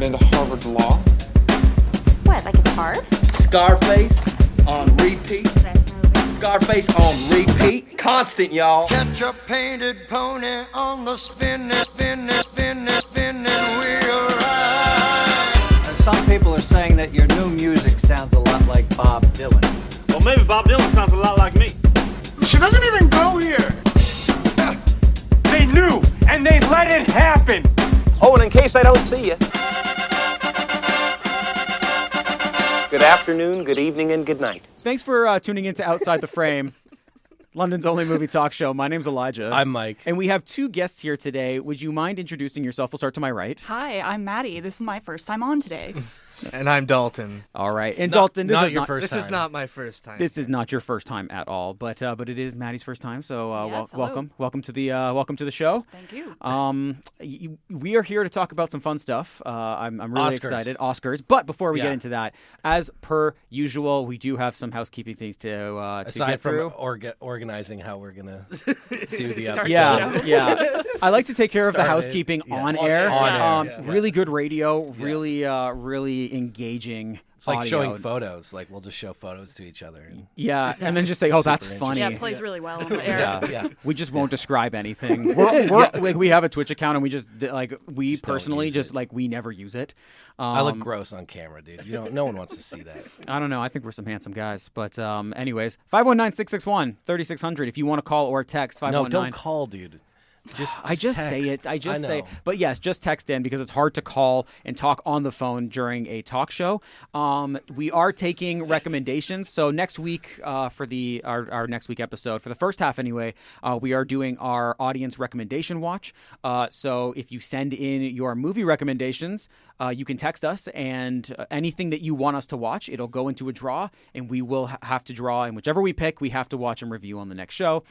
got into Harvard Law. What, like it's hard? Scarface on repeat. Best movie. Scarface on repeat. Constant, y'all. Catch a painted pony on the spinning wheel ride. And some people are saying that your new music sounds a lot like Bob Dylan. Well, maybe Bob Dylan sounds a lot like me. She doesn't even go here. They knew, and they let it happen. Oh, and in case I don't see you, good afternoon, good evening, and good night. Thanks for tuning in to Outside the Frame, London's only movie talk show. My name's Elijah. I'm Mike. And we have two guests here today. Would you mind introducing yourself? We'll start to my right. Hi, I'm Maddy. This is my first time on today. And I'm Dalton. All right. And Dalton, this is not my first time. This is not your first time at all, but it is Maddy's first time. So Yes, welcome to the show. Thank you. We are here to talk about some fun stuff. I'm really Oscars. excited. Oscars. But before we Yeah. get into that, as per usual, we do have some housekeeping things to Aside get through. from organizing how we're going to do the Start episode. Yeah. I like to take care of the Started, housekeeping yeah. on air. On air, Really good radio. Really engaging. It's like audio. showing photos. Like, we'll just show photos to each other. Yeah, and then just say, "Oh, that's Super funny." Yeah, it plays really well on the air. Yeah. We just won't describe anything. Like, we have a Twitch account, and we just we Just don't personally use just it. we never use it. I look gross on camera, dude. No one wants to see that. I don't know. I think we're some handsome guys. But anyways, 519-661-3600 if you want to call or text. 519. No, don't call, dude. I just text. say it. I just say know. it. But yes, just text in because it's hard to call and talk on the phone during a talk show. We are taking recommendations. So next week for our next week episode, for the first half anyway, we are doing our audience recommendation watch. So if you send in your movie recommendations, you can text us, and anything that you want us to watch, it'll go into a draw, and we will have to draw. And whichever we pick, we have to watch and review on the next show.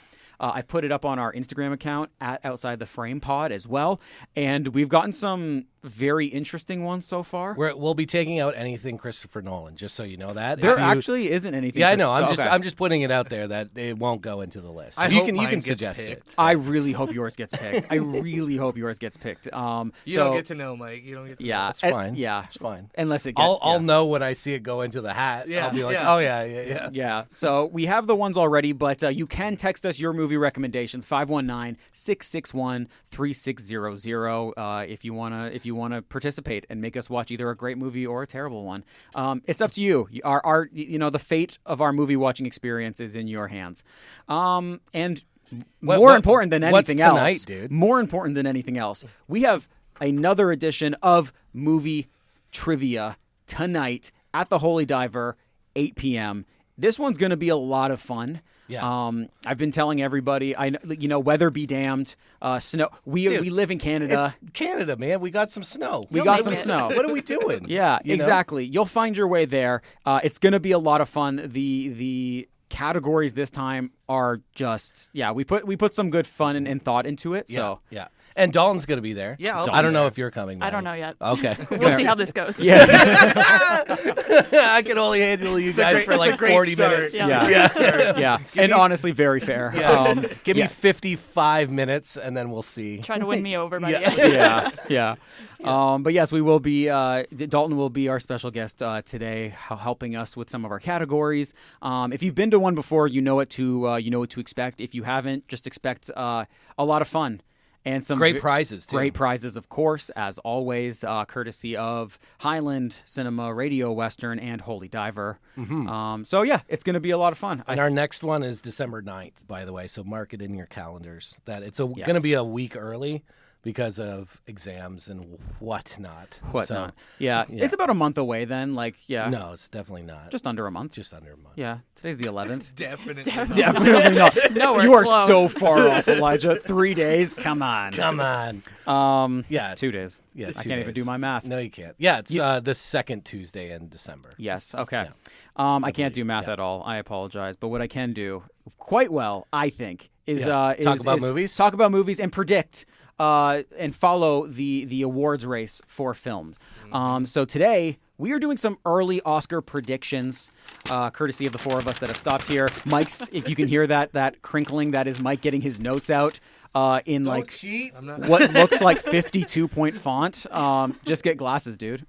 I've put it up on our Instagram account at Outside the Frame Pod as well, and we've gotten some very interesting ones so far. We'll be taking out anything Christopher Nolan, just so you know that. There actually isn't anything. Yeah, I know. Okay. I'm just putting it out there that it won't go into the list. I you hope can mine suggest gets it. picked. I really hope yours gets picked. I really hope yours gets picked. You don't get to know, Mike. You don't get to know. Yeah, That's fine. Yeah, it's fine. Unless it gets. I'll know when I see it go into the hat. Yeah, I'll be like, yeah. oh yeah. Yeah, so we have the ones already, but you can text us your movie recommendations 519-661-3600 if you wanna participate and make us watch either a great movie or a terrible one. It's up to you. Our the fate of our movie watching experience is in your hands. And more important than anything else, tonight, dude? More important than anything else, we have another edition of movie trivia tonight at the Holy Diver, 8 p.m. This one's going to be a lot of fun. Yeah. I've been telling everybody, weather be damned, snow. We live in Canada. It's Canada, man. We got some snow. We got some snow. What are we doing? Yeah, You know? exactly. You'll find your way there. It's going to be a lot of fun. The categories this time are just we put some good fun and thought into it. So yeah. And Dalton's going to be there. Yeah, I'll I don't be know there. if you're coming. I Maddie. don't know yet. Okay. We'll see how this goes. yeah. I can only handle you guys for like 40 minutes. Yeah. And honestly, very fair. Yeah. Give me 55 minutes, and then we'll see. Trying to win me over by the end. Yeah. But yes, we will be. Dalton will be our special guest today, helping us with some of our categories. If you've been to one before, you know what to expect. If you haven't, just expect a lot of fun. And some Great prizes, too. Great prizes, of course, as always, courtesy of Highland Cinema, Radio Western, and Holy Diver. Mm-hmm. It's going to be a lot of fun. And our next one is December 9th, by the way, so mark it in your calendars. That it's going to be a week early because of exams and whatnot. So, yeah. It's about a month away then. No, it's definitely not. Just under a month. Just under a month. Yeah. Today's the 11th. Definitely not. Nowhere You are close. so far off, Elijah. 3 days. Come on. 2 days. Yeah, I can't even do my math. No, you can't. Yeah, it's the second Tuesday in December. Yes. Okay. I can't do math at all. I apologize. But what I can do quite well, I think, is talk about movies. Talk about movies and predict and follow the awards race for films. So today we are doing some early Oscar predictions, courtesy of the four of us that have stopped here. Mike's, if you can hear that crinkling, that is Mike getting his notes out in Don't like cheat. what looks like 52-point font. Just get glasses, dude.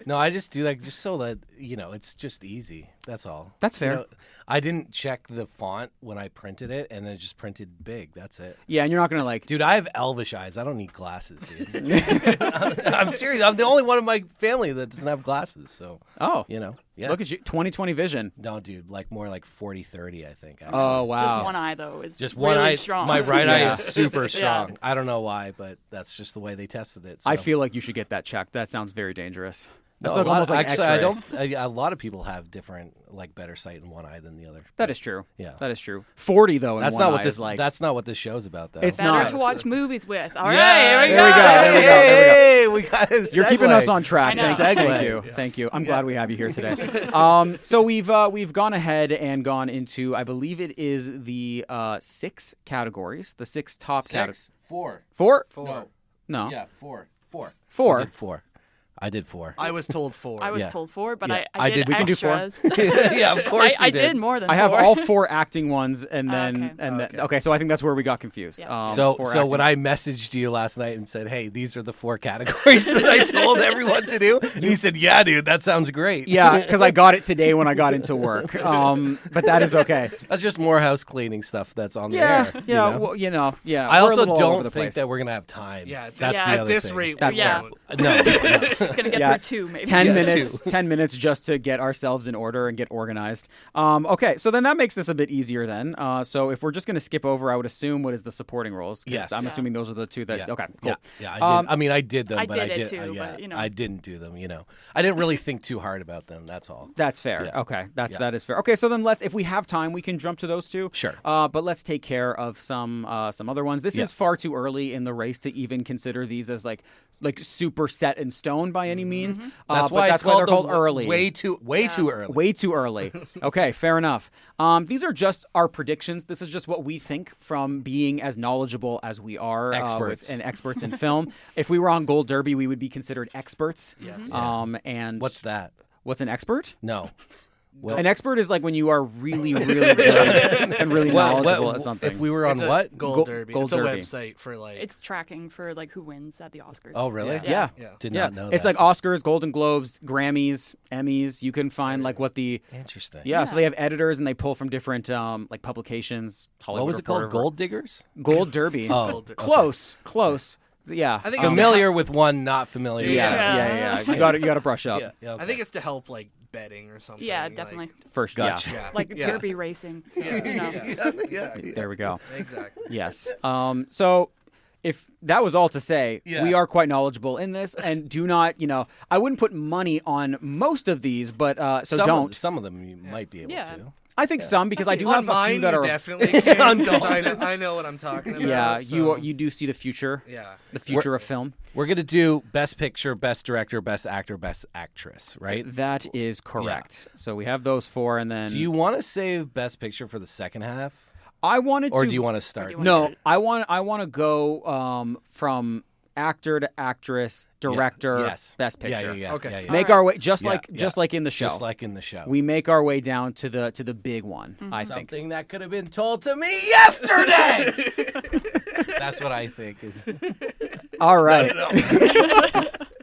No, I just do that just so that, it's just easy. That's all. That's fair. I didn't check the font when I printed it, and it just printed big. That's it. Yeah, and you're not going to like... Dude, I have elvish eyes. I don't need glasses, dude. I'm serious. I'm the only one in my family that doesn't have glasses, so... Oh. Yeah. Look at you. 20/20 vision. No, dude, more like 40/30, I think. Actually. Oh, wow. Just one eye, though, is Just really one eye. strong. My right Yeah. eye is super strong. Yeah. I don't know why, but that's just the way they tested it. So. I feel like you should get that checked. That sounds very dangerous. That's No, like almost like actually, X-ray. a lot of people have different, better sight in one eye than the other. That is true. Yeah. That is true. 40 though in That's one not eye what this. is like. That's not what this show's about, though. It's Better not. to watch movies with. All right, Yeah, here we there we go. go. There we go. Hey, we got it. You're keeping us on track. I know. Thank you. Thank you. I'm glad we have you here today. So we've gone ahead and gone into, I believe it is the 6 categories, the 6 top categories. 4. 4? No. No. Yeah, 4. 4. 4. I did 4. I was told 4. I was Yeah. told 4, but Yeah. I did We can do 4. extras. Yeah, of course I you did more than I 4. have all 4 acting ones, and then Okay. and then okay. So I think that's where we got confused. Yeah. So 4 when acting. I messaged you last night and said, "Hey, these are the 4 categories that I told everyone to do," you said, "Yeah, dude, that sounds great." Yeah, because I got it today when I got into work. But that is okay. That's just more house cleaning stuff that's on the Yeah, air. yeah, you know? well, yeah. I we're a also little all over don't the think place. that we're gonna have time. Yeah, that's Yeah. the at other this thing. rate, That's we Yeah. won't. No, Gonna get Yeah. through 2 maybe. 10 Yeah, minutes. 2. 10 minutes just to get ourselves in order and get organized. Okay, so then that makes this a bit easier then. So if we're just going to skip over, I would assume what is the supporting roles. 'Cause Yes. I'm Yeah. assuming those are the 2 that. Yeah. Okay, cool. Yeah, I did. I mean, I did them, I but did I it did too, yeah, but, I didn't do them. I didn't really think too hard about them. That's all. That's fair. Yeah. Okay, that is fair. Yeah. Okay, so then if we have time, we can jump to those 2. Sure. But let's take care of some other ones. This Yeah. is far too early in the race to even consider these as like super set in stone by any means. That's But why that's it's why they're called called early. Way too early. Way too early. Okay, fair enough. These are just our predictions. This is just what we think from being as knowledgeable as we are Experts. and experts in film. If we were on Gold Derby, we would be considered experts. Yes. And What's that? What's an expert? No. An expert is like when you are really, really good and really knowledgeable at something. If we were on It's a what? Gold Derby. Gold it's a Derby. website for like. It's tracking for who wins at the Oscars. Oh, really? Yeah. Did Yeah, not know it's that. like Oscars, Golden Globes, Grammys, Emmys. You can find like what the Interesting. yeah. So they have editors and they pull from different like publications. Hollywood What was it called? Reporter. Gold Diggers? Gold Derby. Oh, Close. Yeah. I think it's familiar with one, not familiar. Yes, with yeah. You got to brush up. Yeah, I think it's to help like betting or something. Yeah, like- definitely. First, Gotcha. Yeah. Like yeah. derby racing. So, Yeah. There we go. Exactly. Yes. So if that was all to say, Yeah. we are quite knowledgeable in this, and do not, I wouldn't put money on most of these, but so don't. Some of them you might be able Yeah. to. I think some because I do On have a mine, few that you are. definitely can. 'Cause I know what I'm talking about. Yeah, so- you do see the future. Yeah. The future of film. We're gonna do Best Picture, Best Director, Best Actor, Best Actress, right? That is correct. So we have those 4, and then Do you want to save Best Picture for the second half, I wanted or to. do you want to start? do you want No, to- I want to go from actor to actress, director, Yes. best Yeah, picture. yeah. Okay. Yeah, yeah. Make All our right. way just Yeah, like yeah. just like in the show. Just like in the show. We make our way down to the big one. I think. Something that could have been told to me yesterday. That's what I think is. All right.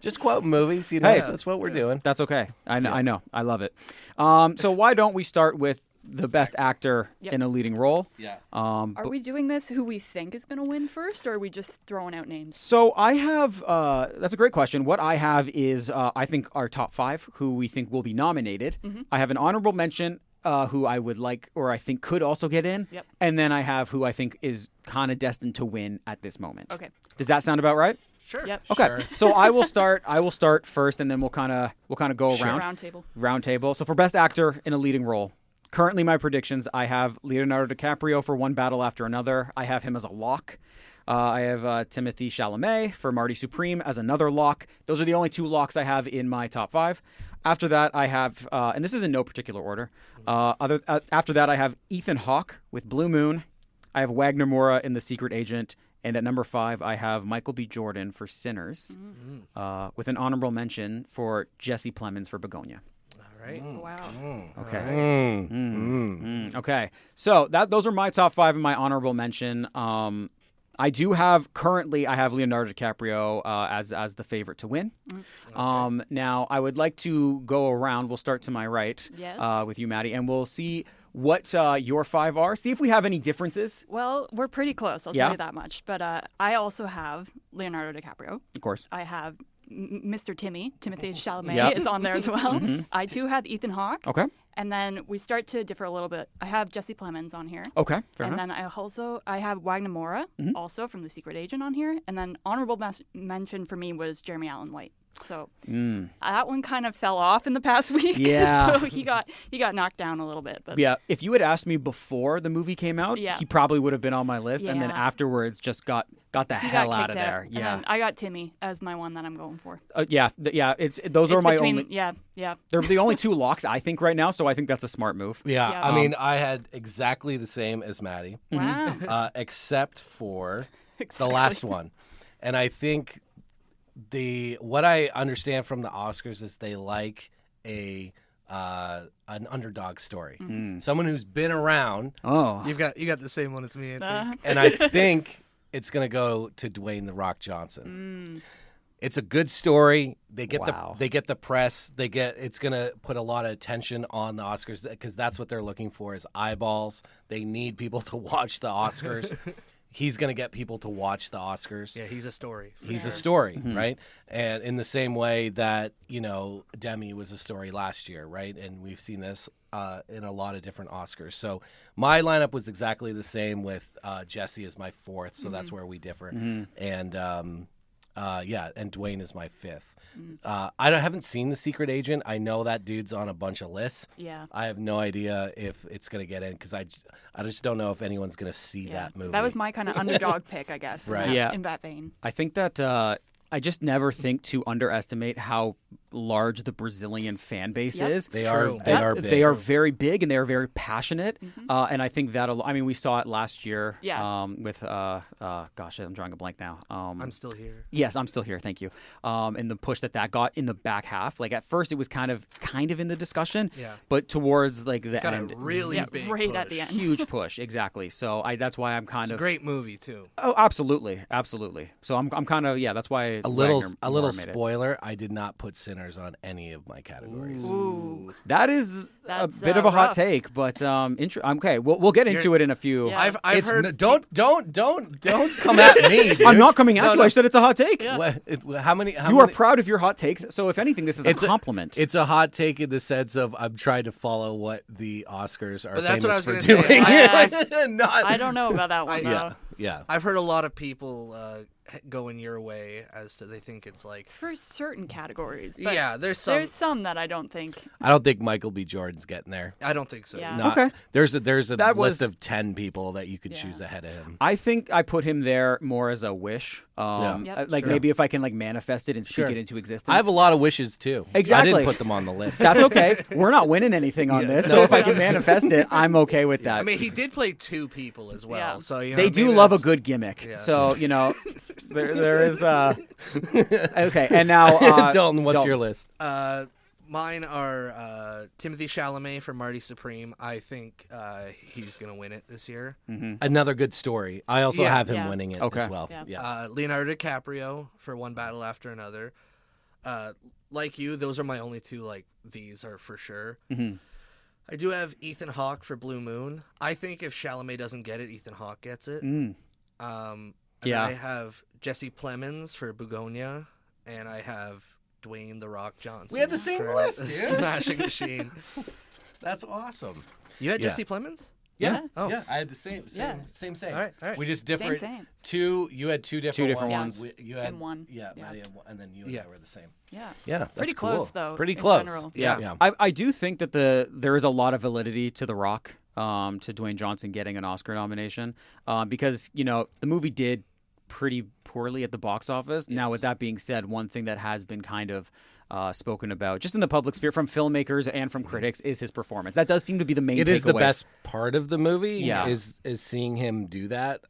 Just quote movies, Hey, that's what we're doing. That's okay. I know. I love it. So why don't we start with the best actor Yep. in a leading role? Yeah. Are we doing this who we think is going to win first, or are we just throwing out names? So I have, that's a great question. What I have is, I think our top 5 who we think will be nominated. I have an honorable mention who I would like, or I think could also get in. Yep. And then I have who I think is kind of destined to win at this moment. Okay. Does that sound about right? Sure. Yep. Okay. Sure. So I will start first, and then we'll kind of go around. Round table. Round table. So for best actor in a leading role, currently my predictions, I have Leonardo DiCaprio for One Battle After Another. I have him as a lock. I have Timothée Chalamet for Marty Supreme as another lock. Those are the only 2 locks I have in my top 5. After that, I have, and this is in no particular order. After that, I have Ethan Hawke with Blue Moon. I have Wagner Moura in The Secret Agent, And at number 5, I have Michael B. Jordan for Sinners, with an honorable mention for Jesse Plemons for Begonia. All right. Wow. Okay. Okay. So those are my top 5 and my honorable mention. I do have currently I have Leonardo DiCaprio as the favorite to win. Now I would like to go around. We'll start to my right with you, Maddy, and we'll see what your 5 are. See if we have any differences. Well, we're pretty close. I'll tell you that much. But I also have Leonardo DiCaprio. Of course. I have Mr. Timothée Chalamet is on there as well. I too have Ethan Hawke. Okay. And then we start to differ a little bit. I have Jesse Plemons on here. Okay, fair enough. And then I have Wagner Moura, also from The Secret Agent, on here. And then honorable mention for me was Jeremy Allen White. So that one kind of fell off in the past week. Yeah. So he got knocked down a little bit. But yeah, if you had asked me before the movie came out, he probably would have been on my list, and then afterwards just got the hell out of there. Yeah, and I got Timmy as my one that I'm going for. Those are my only. Yeah. They're the only 2 locks I think right now, so I think that's a smart move. Yeah, I mean, I had exactly the same as Maddy, except for the last one, and I think what I understand from the Oscars is they like an underdog story, someone who's been around. Oh, You got the same one as me, I think. And I think it's going to go to Dwayne "The Rock" Johnson. It's a good story. They get the press. It's going to put a lot of attention on the Oscars because that's what they're looking for is eyeballs. They need people to watch the Oscars. He's going to get people to watch the Oscars. Yeah, he's a story. He's a story, right? And in the same way that, Demi was a story last year, right? And we've seen this in a lot of different Oscars. So my lineup was exactly the same with Jesse as my 4th, so that's where we differ. And and Dwayne is my 5th. I haven't seen The Secret Agent. I know that dude's on a bunch of lists. Yeah. I have no idea if it's going to get in because I just don't know if anyone's going to see that movie. That was my kind of underdog pick, I guess. Right. In that vein. I think that I just never think to underestimate how large the Brazilian fan base is. They are big. They are very big and they are very passionate. And I think we saw it last year. With gosh, I'm drawing a blank now. I'm Still Here. Yes, I'm Still Here. Thank you. And the push that got in the back half. Like at first, it was kind of in the discussion. Yeah. But towards the Got end, a really big right push. At the end. huge push. Exactly. So that's why I'm kind It's of a great movie too. Oh, absolutely. So I'm kind of that's why a little Wagner made it. spoiler. I did not put Sinners on any of my categories. Ooh. That is a That's, bit of a hot rough. take, but okay, we'll get into it in a few. Yeah. I've heard. Don't come at me, dude. I'm not coming at you. I said it's a hot take. Yeah. How many? You are proud of your hot takes, so if anything, this is a compliment. It's a hot take in the sense of I'm trying to follow what the Oscars are But that's famous what I was for gonna doing. say. I don't know about that one, though. Yeah. I've heard a lot of people going your way as to they think it's like. For certain categories. But Yeah, there's some that I don't think. I don't think Michael B. Jordan's getting there. I don't think so. Yeah. Not- Okay. There's a That list was- of 10 people that you could Yeah. choose ahead of him. I think I put him there more as a wish. Yep. Like Sure. maybe if I can manifest it and speak Sure. it into existence. I have a lot of wishes too. Exactly. I didn't put them on the list. That's okay. We're not winning anything on this, so if I can manifest it, I'm okay with that. I mean, he did play 2 people as well, Yeah. so They do maybe love a that's- good gimmick. Yeah. So, there is okay, and now Dalton, what's your list? Mine are Timothée Chalamet for Marty Supreme. I think he's going to win it this year. Another good story. I also Yeah. have him Yeah. winning it Okay. as well. Yeah. Yeah. Leonardo DiCaprio for One Battle After Another. Like you, those are my only 2. These are for sure. I do have Ethan Hawke for Blue Moon. I think if Chalamet doesn't get it, Ethan Hawke gets it. And Yeah. I have Jesse Plemons for Begonia, and I have Dwayne "The Rock" Johnson. We had the same for list, dude. Smashing Machine. That's awesome. You had Yeah. Jesse Plemons? Yeah. Oh. Yeah, I had the same. Yeah. Same. All right. We just different. Same. You had two different ones. You had And one. Yeah, Yeah. Maddie had one, and then you and I were the same. Yeah. Yeah, that's Pretty cool. close, though, Pretty in close. general. Yeah. I do think that there is a lot of validity to The Rock, to Dwayne Johnson getting an Oscar nomination, because the movie did pretty poorly at the box office. Now, with that being said, one thing that has been kind of spoken about just in the public sphere from filmmakers and from critics is his performance. That does seem to be the main takeaway. It is the best part of the movie. Yeah. is seeing him do that.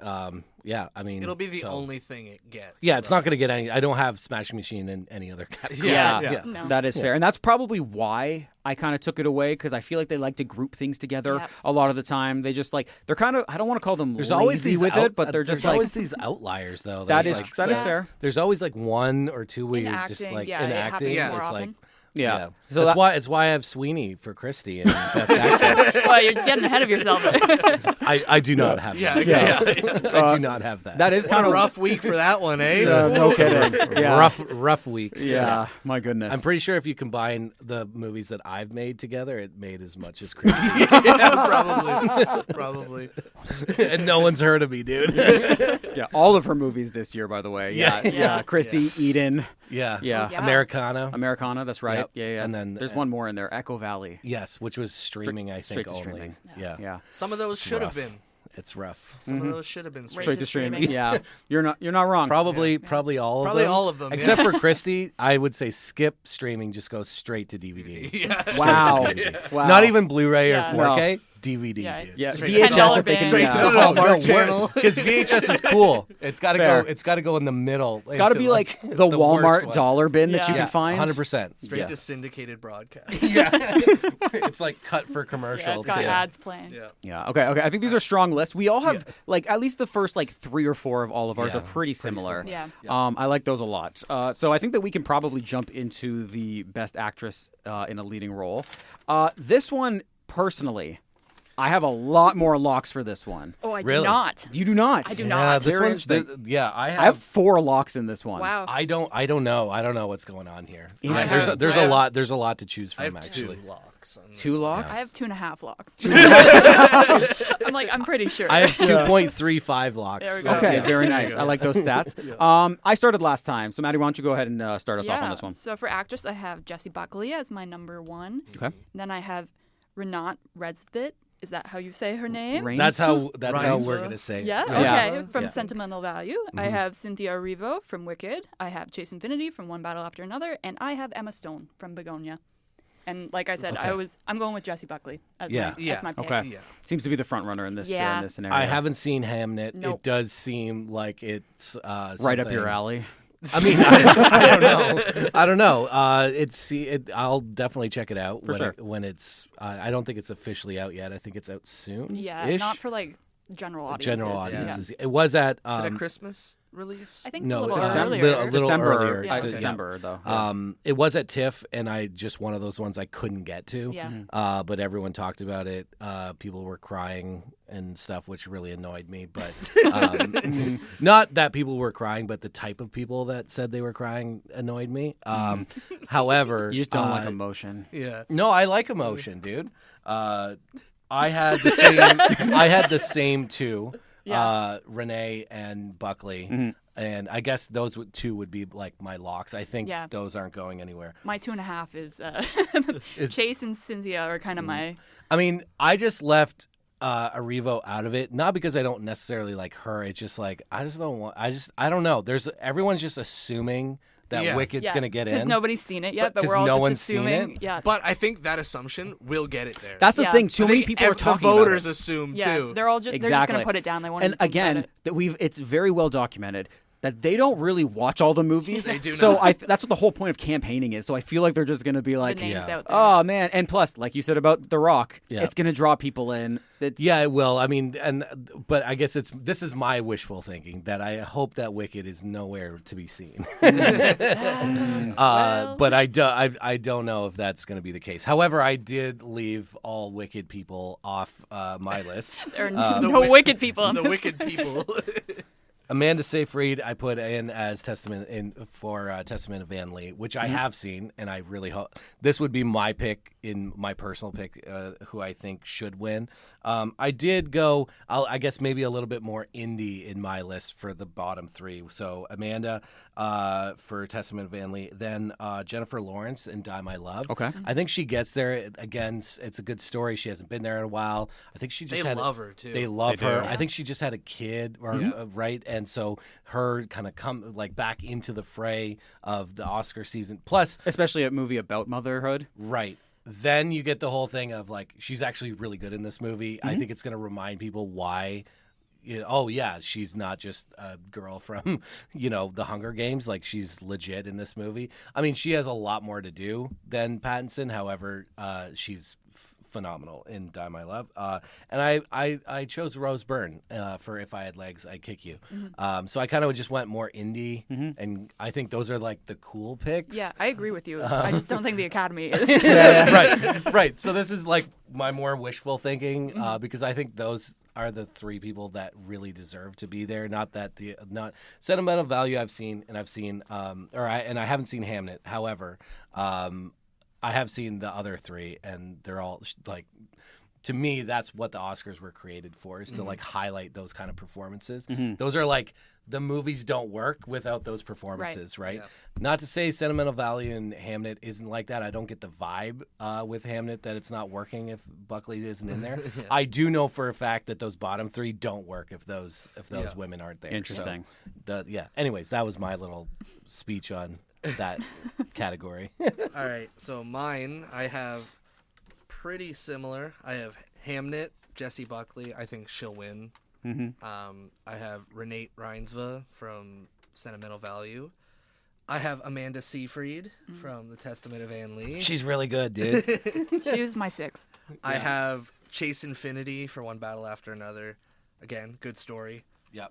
Yeah, I mean, It'll be the only thing it gets. Yeah, it's not going to get any. I don't have Smashing Machine in any other category. Yeah, No. that is fair. And that's probably why I kind of took it away, because I feel like they like to group things together a lot of the time. They just like, they're kind of, I don't want to call them There's lazy always these with it, but they're just there's always these outliers, though. That There's is like, fair. There's always like one or two where In you're acting, just like yeah, in it acting. happens more It's often. like, Yeah. So it's why I have Sweeney for Christy and Best Actress. Well, you're getting ahead of yourself. I do not have that. I do not have that. That is What kind a of rough week for that one, eh? no kidding. Yeah. rough week. Yeah, my goodness. I'm pretty sure if you combine the movies that I've made together, it made as much as Christy. Probably. And no one's heard of me, dude. Yeah, all of her movies this year, by the way. Yeah. Christy, Eden. Yeah. Yeah. Yeah. Americana, that's right. Yep. Yeah. And then there's one more in there, Echo Valley. Yes, which was streaming, I think, straight to only. streaming. Yeah. Some of those should have rough. been. It's rough. Some of those should have been Straight to streaming. streaming. Yeah. You're not wrong. Probably all of them. Probably all of them, Except for Christy, I would say skip streaming, just go straight to DVD. Wow. Wow. Not even Blu-ray Yeah. or 4K. DVD, Yeah. dude. Yeah, Straight VHS $10 if they can. bin. Yeah. Straight to the Hallmark channel. Because VHS is cool. It's got to Fair. go. It's got to go in the middle. It's got to be like the Walmart dollar bin that you Yeah. can find. 100%. Straight to syndicated broadcast. It's like cut for Yeah, commercial. it's got too. ads playing. Yeah. Okay. I think these are strong lists. We all have like at least the first like 3 or 4 of all of ours Yeah, are pretty similar. Yeah. I like those a lot. So I think that we can probably jump into the best actress in a leading role. This one, personally, I have a lot more locks for this one. Oh, I Really? do not. You do not. I do Yeah, not. this Very one's interesting. I I have 4 locks in this one. Wow. I don't know. I don't know what's going on here. Interesting. There's a lot. There's a lot to choose I from have actually. 2 locks. On this 2 one. locks? I have 2.5 locks. I'm pretty sure. I have 2.35 locks. There we go. Okay, Yeah. very nice. I like those stats. I started last time, so Maddie, why don't you go ahead and start us off on this one? So for actress, I have Jessie Buckley as my number 1. Okay. Then I have Renate Reinsve. Is that how you say her name? Rain? That's how Ryan's we're the- gonna say. it. Yeah. Yeah. Okay. From Yeah. Sentimental Value, I have Cynthia Erivo from Wicked. I have Chase Infinity from One Battle After Another, and I have Emma Stone from Begonia. And like I said, I'm going with Jessie Buckley as Yeah. my pick. Okay. Yeah. Seems to be the front runner in this Yeah. in this scenario. I haven't seen Hamnet. Nope. It does seem like it's right up your something- alley. I mean, I don't know. I don't know. I'll definitely check it out when it's. I don't think it's officially out yet. I think it's out soon. Yeah, not for like general audiences. general Yeah. audiences. It was at. Is it a Christmas release? I think it's No, a little December, earlier. a little December, earlier. Yeah. December though. It was at TIFF, and I just one of those ones I couldn't get to. Yeah. But everyone talked about it. People were crying and stuff, which really annoyed me. But not that people were crying, but the type of people that said they were crying annoyed me. However, You just don't like emotion. Yeah. no, I like emotion, dude. I had the same. I had the same two. Yeah. Renee and Buckley. And I guess those two would be like my locks. I think those aren't going anywhere. My 2.5 is Chase and Cynthia are kind of my. I mean, I just left Erivo out of it, not because I don't necessarily like her. It's just like I don't know. Everyone's just assuming that Wicked's gonna get in because nobody's seen it yet, but we're 'cause all no just one's seen assuming. it. Yeah, But I think that assumption will get it there. That's the Yeah. thing. Too I many think people are the talking voters about it. assume yeah, too. they're just gonna put it down. They won't. And even think about again, it. that it's very well documented that they don't really watch all the movies. They do so not. that's what the whole point of campaigning is. So I feel like they're just going to be like, the names out there. oh man, and plus, like you said about The Rock, Yeah. it's going to draw people in. Yeah, it will. I mean, but I guess this is my wishful thinking that I hope that Wicked is nowhere to be seen. But I don't know if that's going to be the case. However, I did leave all Wicked people off my list. There are no wicked people. On The this. wicked people. Amanda Seyfried, I put in as Testament of Van Lee, which I have seen, and I really hope this would be my pick in my personal pick, who I think should win. I did go, I guess maybe a little bit more indie in my list for the bottom 3. So Amanda for Testament of Van Lee, then Jennifer Lawrence in Die My Love. Okay. I think she gets there. Again, it's a good story. She hasn't been there in a while. I think she just They had love her, too. They love They her. do. I think she just had a kid, right? And so her kind of come like back into the fray of the Oscar season. Plus, especially a movie about motherhood. right. Then you get the whole thing of like she's actually really good in this movie. I think it's going to remind people why oh yeah, she's not just a girl from the Hunger Games. Like, she's legit in this movie. I mean, she has a lot more to do than Pattinson. However, she's phenomenal in Die My Love. And I chose Rose Byrne for If I Had Legs, I'd Kick You. So I kind of just went more indie, and I think those are like the cool picks. Yeah, I agree with you. I just don't think the Academy is. Right. So this is like my more wishful thinking, because I think those are the three people that really deserve to be there. Not Sentimental Value I've seen, and I haven't seen Hamnet. However, I have seen the other three, and they're all like, to me, that's what the Oscars were created for, is to like highlight those kind of performances. Those are like, the movies don't work without those performances, right? Yeah. Not to say Sentimental Value and Hamnet isn't like that. I don't get the vibe with Hamnet that it's not working if Buckley isn't in there. I do know for a fact that those bottom three don't work if those women aren't there. Interesting. So, anyways, that was my little speech on that category. All right, so mine, I have pretty similar. I have Hamnet, Jessie Buckley. I think she'll win. I have Renate Reinsve from Sentimental Value. I have Amanda Seyfried from The Testament of Anne Lee. She's really good, dude. She was my sixth. I have Chase Infinity for One Battle After Another. Again, good story. Yep.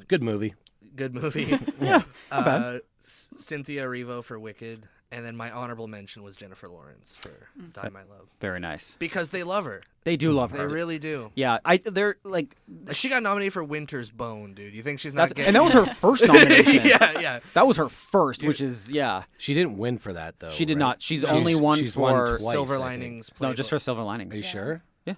Good movie. Good movie. Yeah, not bad. Cynthia Erivo for Wicked. And then my honorable mention was Jennifer Lawrence for Die My Love. Very nice. Because they love her. They do love her. They really do. Yeah, they're like... She got nominated for Winter's Bone, dude. You think she's not getting... And that was her first nomination. Yeah. That was her first, which is, She didn't win for that, though. She did not. She's only won for... won twice, Silver Linings Playbook. No, just for Silver Linings. Are you sure? Yeah.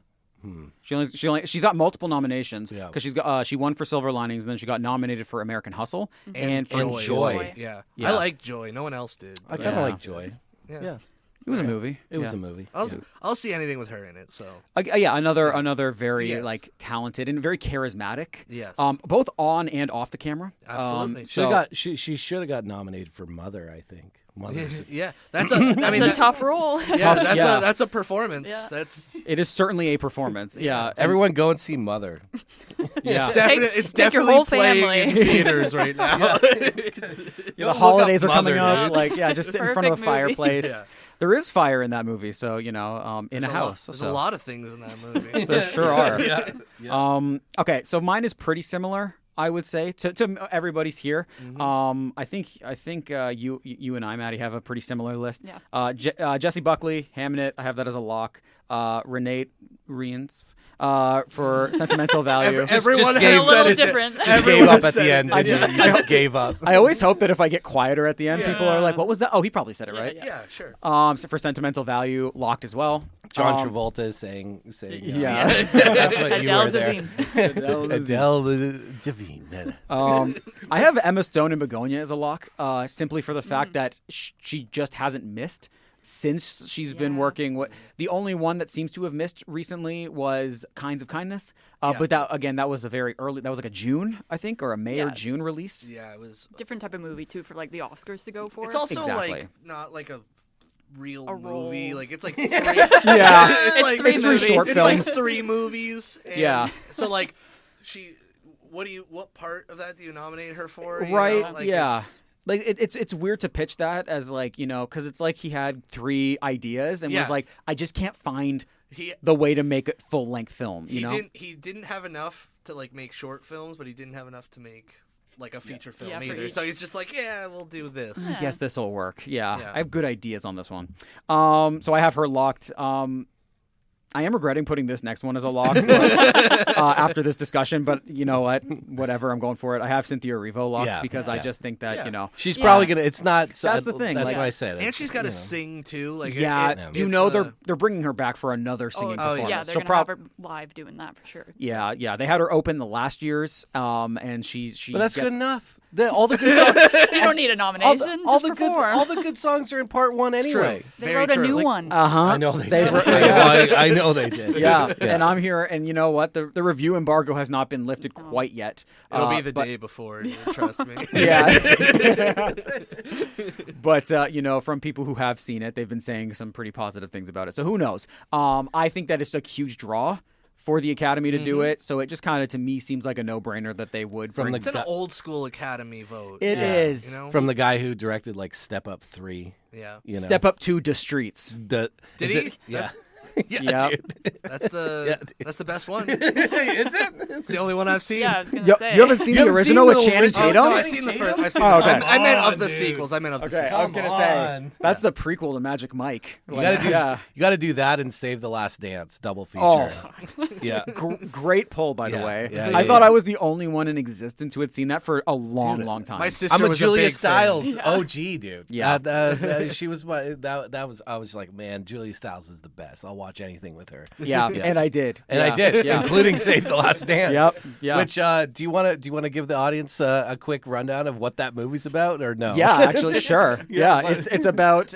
She's got multiple nominations because she won for Silver Linings, and then she got nominated for American Hustle and for Joy. Yeah. I like Joy. No one else did. I kind of like Joy. Yeah. It was a movie. It was a movie. I'll see anything with her in it. So another very like talented and very charismatic. Yes. Both on and off the camera. Absolutely. She should have got nominated for Mother, I think. Yeah, that's a tough role. Yeah, that's a performance. Yeah. It is certainly a performance. Yeah, everyone go and see Mother. Yeah, it's take your definitely whole playing family. in theaters right now. The holidays are coming up. Like, just sit in front of Perfect a fireplace. movie. There is fire in that movie, so in a house. There's a lot of things in that movie. There sure are. Okay, so mine is pretty similar, I would say, to everybody's here. I think you and I, Maddie, have a pretty similar list. Yeah. Jessie Buckley, Hamnet, I have that as a lock. Renate Reinsve for Sentimental Value. Everyone a little different. Just gave up at the end. You just gave up. I always hope that if I get quieter at the end, people are like, "What was that?" Oh, he probably said it right. Yeah, sure. So for Sentimental Value, locked as well. John Travolta is saying yeah. That's what you Adele were there. Adele Devine. I have Emma Stone and Begonia as a lock, simply for the fact that she just hasn't missed since she's been working. The only one that seems to have missed recently was Kinds of Kindness. But that was a very early, that was like a June, I think, or a May or June release. Yeah, it was Different type of movie, too, for like the Oscars to go for. It's also Exactly. like not like a real movie. Like it's like three, it's three short it's films. like 3 movies. And Yeah. So like what part of that do you nominate her for? Right. Like, Yeah. Like it's weird to pitch that as like, because it's like he had 3 ideas and was like, I just can't find the way to make a full length film. He didn't have enough to like make short films, but he didn't have enough to make like a feature film either. So he's just like, we'll do this. I guess this will work. Yeah. I have good ideas on this one. So I have her locked. I am regretting putting this next one as a lock after this discussion, but you know what? Whatever, I'm going for it. I have Cynthia Erivo locked because I just think that, she's probably going to, it's not. That's the thing. That's why I said it. And she's got to sing too. Like they're bringing her back for another singing performance. Yeah, they're going to have her live doing that for sure. Yeah. They had her open the last year's, and she. But that's good enough. All the good songs. You don't need a nomination. All the good songs are in part 1 anyway. They wrote a new one. I know they did. I know they did. Yeah, and I'm here, and you know what? The review embargo has not been lifted quite yet. It'll be the day before. Trust me. Yeah. But from people who have seen it, they've been saying some pretty positive things about it. So who knows? I think that it's a huge draw for the Academy to do it. So it just kind of, to me, seems like a no-brainer that they would. From It's an old school Academy vote. It is. You know? From the guy who directed like Step Up 3. Yeah. You know? Step Up 2 to Streets. Did he? Yeah. Yeah. Dude. That's the best one. Is it? It's the only one I've seen. Yeah, I was gonna You say. haven't seen the original with Channing Tatum? No, I've seen the first. I've seen Oh, the, okay. I meant of the Dude. sequels. I meant of the Okay, sequels. I was gonna Come say on. that's the prequel to Magic Mike. You gotta do that and Save the Last Dance double feature. Oh. Yeah. Great pull, by the Yeah, way. yeah, I yeah, thought yeah. I was the only one in existence who had seen that for a long time. My sister I'm a was Julia a big Stiles fan. OG dude. Yeah. She was that was I was like, man, Julia Stiles is the best. I'll watch anything with her. Yeah, and I did. And Yeah. I did, Yeah. including Save the Last Dance. Yep. Yeah. Which do you want to give the audience a quick rundown of what that movie's about, or no? Yeah, actually, sure. Yeah, but- it's about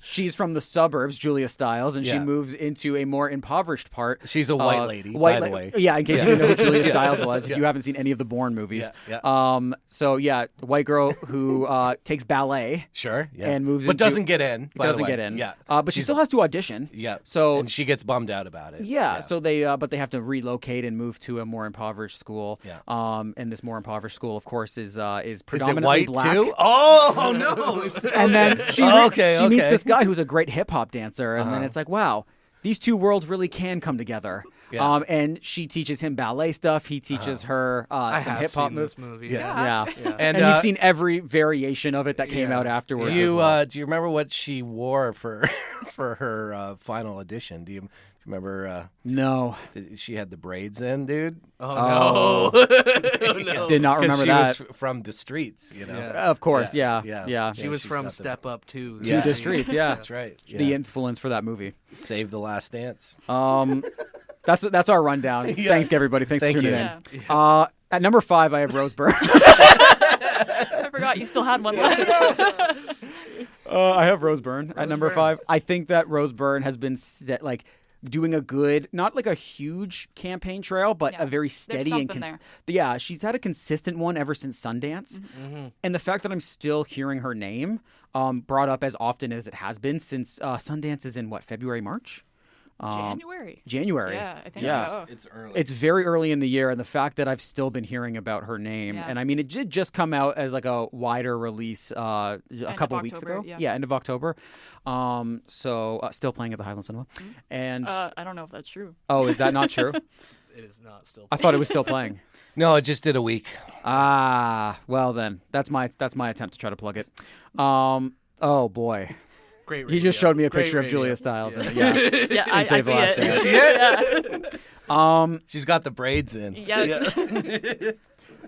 she's from the suburbs, Julia Stiles, and she Yeah. moves into a more impoverished part. She's a white lady, White by the way. Yeah, in case you didn't know who Julia Stiles was, if you haven't seen any of the Bourne movies. Yeah, So yeah, white girl who takes ballet. Sure. Yeah. And moves but into- doesn't get in. by the Doesn't way. get in. Yeah. But she still has to audition. Yeah. So and she gets bummed out about it. Yeah, so they but they have to relocate and move to a more impoverished school. Yeah. And this more impoverished school, of course, is Is it predominantly white black. too? Oh no! It's, And then she Okay, meets okay. this guy who's a great hip hop dancer, and then it's like, wow, these two worlds really can come together. Yeah. And she teaches him ballet stuff. He teaches her I some have hip hop seen moves. this movie. Yeah. And, And you've seen every variation of it that came out afterwards. Do as you well. do you remember what she wore for for her final audition? Do you remember? No, She had the braids in, dude. Oh, no. Oh, no. did not 'Cause remember she that. was from the streets, you know. Yeah. Of course, Yes, yeah. She was she's from got the- Step Up too. To the streets, yeah. That's right. The Yeah. influence for that movie. Save the Last Dance. That's our rundown. Thanks, everybody. Thanks Thank for tuning you. in. At number 5, I have Roseburn. I forgot you still had one left. I have Roseburn at number 5. I think that Roseburn has been doing a good, not like a huge campaign trail, but Yeah. a very There's steady and something there. yeah, she's had a consistent one ever since Sundance. And the fact that I'm still hearing her name brought up as often as it has been since Sundance is in February, March? January. Yeah, I think Yeah. so. It's early. It's very early in the year, and the fact that I've still been hearing about her name, Yeah. and I mean, it did just come out as like a wider release a couple of weeks October, ago. yeah. End of October. So still playing at the Highland Cinema, and I don't know if that's true. oh, is that not true? It is not still. I thought it was still playing. No, it just did a week. Well then, that's my attempt to try to plug it. Oh boy. Great. He just radio. showed me a Great picture of radio. Julia Stiles. Yeah. And, yeah. Yeah, I see Save the Last it. Yeah. She's got the braids in. Yes.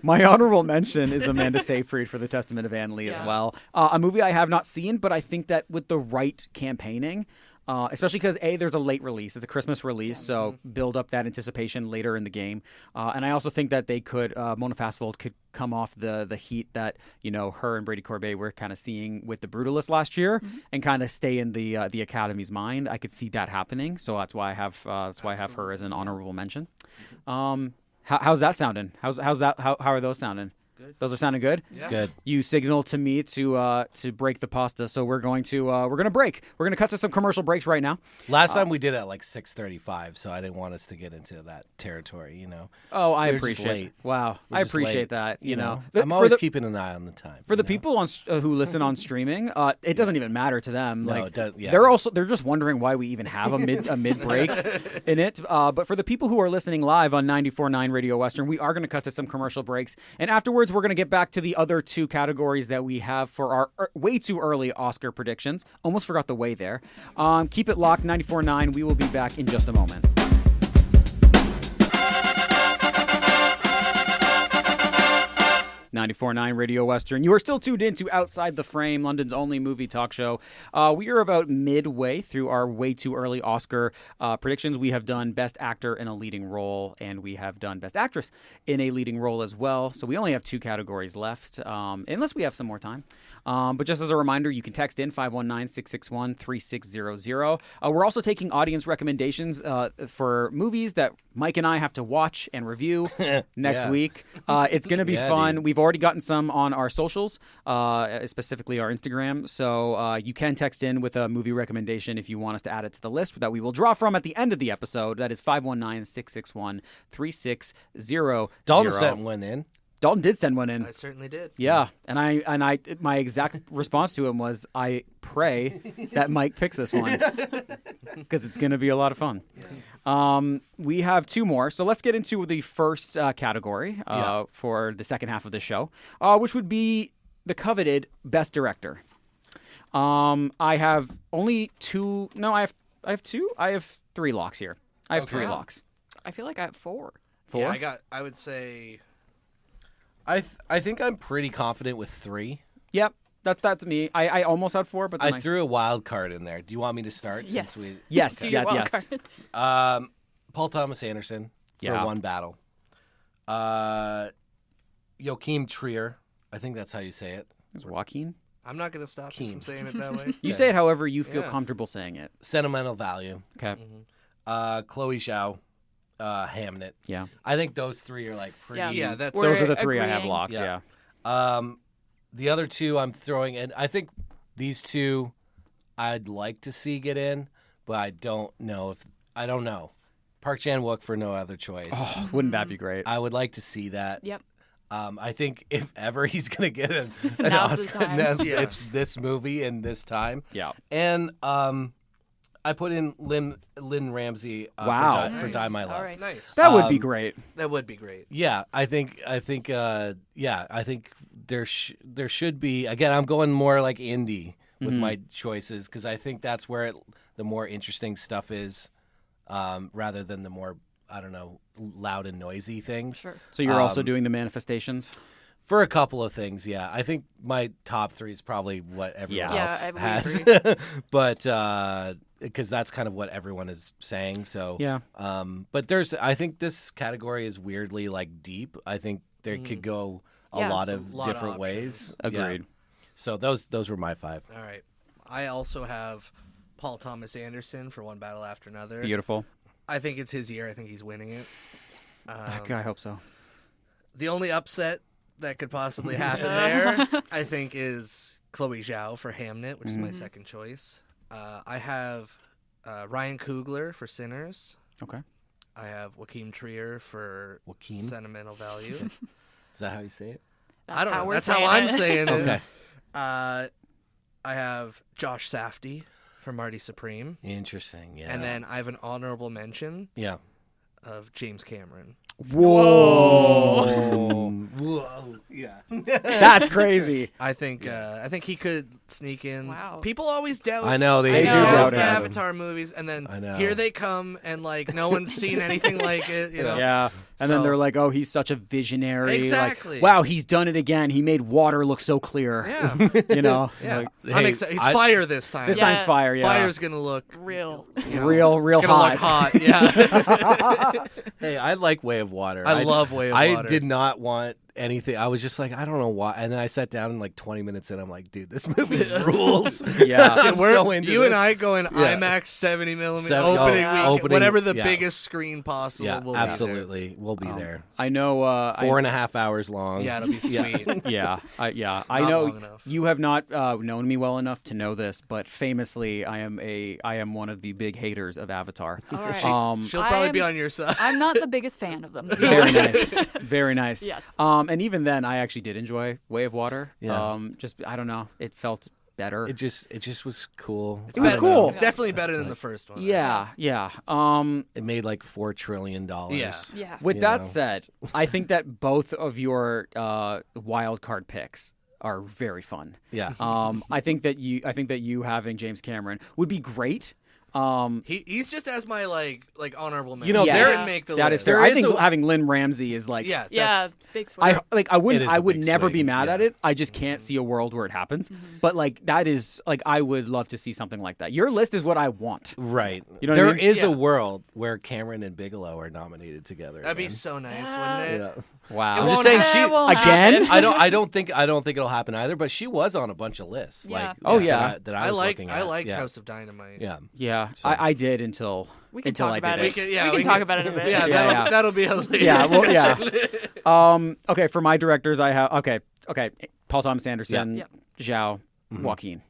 My honorable mention is Amanda Seyfried for The Testament of Anne Lee as Yeah. well. A movie I have not seen, but I think that with the right campaigning, especially because there's a late release. It's a Christmas release, so build up that anticipation later in the game. And I also think that they could, Mona Fastvold could come off the heat that her and Brady Corbet were kind of seeing with The Brutalist last year, and kind of stay in the Academy's mind. I could see that happening, so that's why I have her as an honorable mention. How's that sounding? How's that? How are those sounding? Good. Those are sounding good. It's good. You signal to me to break the pasta, so we're going to break. We're going to cut to some commercial breaks right now. Last time we did it at like 6:35, so I didn't want us to get into that territory, Oh, I We're just appreciate late. Wow, We're I just appreciate late, that. You know, I'm always keeping an eye on the time. For the people on who listen on streaming, it doesn't even matter to them. No, Like it does- yeah. they're just wondering why we even have a mid break in it. But for the people who are listening live on 94.9 Radio Western, we are going to cut to some commercial breaks, and afterwards we're going to get back to the other two categories that we have for our way too early Oscar predictions. Almost forgot the way there. Keep it locked, 94.9. We will be back in just a moment. 94.9 Radio Western. You are still tuned in to Outside the Frame, London's only movie talk show. We are about midway through our way too early Oscar predictions. We have done Best Actor in a Leading Role, and we have done Best Actress in a Leading Role as well. So we only have two categories left, unless we have some more time. But just as a reminder, you can text in 519-661-3600. We're also taking audience recommendations for movies that Mike and I have to watch and review next Yeah. week. It's going to be Yeah, fun. dude. We've already gotten some on our socials, specifically our Instagram. So you can text in with a movie recommendation if you want us to add it to the list that we will draw from at the end of the episode. That is 519-661-3600. Dalton sent one in. Dalton did send one in. I certainly did. Yeah, and I my exact response to him was, I pray that Mike picks this one because it's going to be a lot of fun. We have two more, so let's get into the first category for the second half of the show, which would be the coveted Best Director. I have only two. No, I have two. I have three locks here. I have three locks. I feel like I have 4. Yeah, I would say. I think I'm pretty confident with 3. Yep, that's me. I almost had 4, but then I threw a wild card in there. Do you want me to start? Yes. Since we... Yes, Do your wild yes. card. Paul Thomas Anderson for Yeah. One Battle. Joachim Trier. I think that's how you say it. Is Joaquin? I'm not going to stop you Keen. from saying it that way. You say it however you feel Yeah. comfortable saying it. Sentimental Value. Okay. Chloe Zhao. Hamnet. Yeah. I think those 3 are like pretty. Yeah. Yeah, that's Those We're are the 3 I have agreeing. locked. Yeah. Yeah. The other 2 I'm throwing in. I think these 2 I'd like to see get in, but I don't know. Park Chan-wook for No Other Choice. Oh, wouldn't that be great? I would like to see that. Yep. I think if ever he's going to get an Now's the Oscar, time. then Yeah. it's this movie and this time. Yeah. And I put in Lynn Ramsey Wow. for Die My Love. All right. nice. That would be great. That would be great. Yeah, I think there should be, again, I'm going more like indie with my choices because I think that's where the more interesting stuff is, rather than the more, I don't know, loud and noisy things. Sure. So you're also doing the manifestations? For a couple of things, yeah. I think my top 3 is probably what everyone Yeah, else we has, agree. but because that's kind of what everyone is saying. So Yeah. But I think this category is weirdly like deep. I think there could go a Yeah. lot There's of a lot of different ways. Agreed. Yeah. So those were my 5. All right. I also have Paul Thomas Anderson for One Battle After Another. Beautiful. I think it's his year. I think he's winning it. I hope so. The only upset that could possibly happen there, I think, is Chloe Zhao for Hamnet, which is my second choice. I have Ryan Coogler for Sinners. Okay. I have Joachim Trier for Joaquin? Sentimental Value. Is that how you say it? I don't know. we're That's how saying I'm it. saying it. Okay. I have Josh Safdie for Marty Supreme. Interesting. Yeah. And then I have an honorable mention yeah. of James Cameron. Whoa. Whoa. Yeah. That's crazy. I think he could sneak in. Wow. People always doubt. I know They they do doubt doubt the him. Avatar movies, and then I know. here they come, and like no one's seen anything like it. You know. Yeah. And then So- they're like, oh, he's such a visionary. Like, Exactly. wow, he's done it again. He made water look so clear. Yeah. You know? Yeah. Like, I'm Hey, excited. It's I- fire this time. this Yeah. time's fire, yeah. Fire's gonna look Real. you know, real it's gonna hot. look hot. Yeah. Hey, I like Way of Water. I love Way of Water. I did not want anything. I was just like, I don't know why. And then I sat down and like 20 minutes in, I'm like, dude, this movie rules. Yeah. I'm We're, so into you this. and I go in IMAX 70 millimeter opening yeah. week, Opening- whatever the yeah. biggest screen possible. Yeah, will be absolutely. We'll be there. I know. 4.5 hours long. there. Yeah, it'll be sweet. Yeah, I Not know long enough. you have not known me well enough to know this, but famously, I am one of the big haters of Avatar. All right. She'll probably be I'm- on your side. I'm not the biggest fan of them. to be Very honest. nice, very nice. Yes. And even then, I actually did enjoy Way of Water. Yeah. Just I don't know, it felt better. It just was cool. It was I don't cool. know. It's definitely better than the first one. Yeah. It made like $4 trillion. Yeah. Yeah. With You that know. said, I think that both of your wild card picks are very fun. Yeah. I think that you having James Cameron would be great. He's just as my like honorable mention. You know, He there- didn't make the That is list. fair. There I is think a- having Lynn Ramsey is like Yeah, Yeah. that's- Big swing. I It is I a would big never be swing, mad at yeah. it. I just can't see a world where it happens. But like that is like I would love to see something like that. Your list is what I want. Right. You know what I There mean? is Yeah. a world where Cameron and Bigelow are nominated together. That'd be man. so nice, wouldn't it? Yeah. Wow. I'm just saying she again. I don't think it'll happen either. But she was on a bunch of lists. Yeah. That I was looking at. I liked Yeah. House of Dynamite. Yeah. Yeah, So- I did until We can until talk I about did it. it. We can talk about it a bit. Yeah, Yeah. that'll be a later Yeah, well, yeah. discussion. Okay, for my directors, I have okay. Paul Thomas Anderson, Yep. Zhao, Mm-hmm. Joaquin.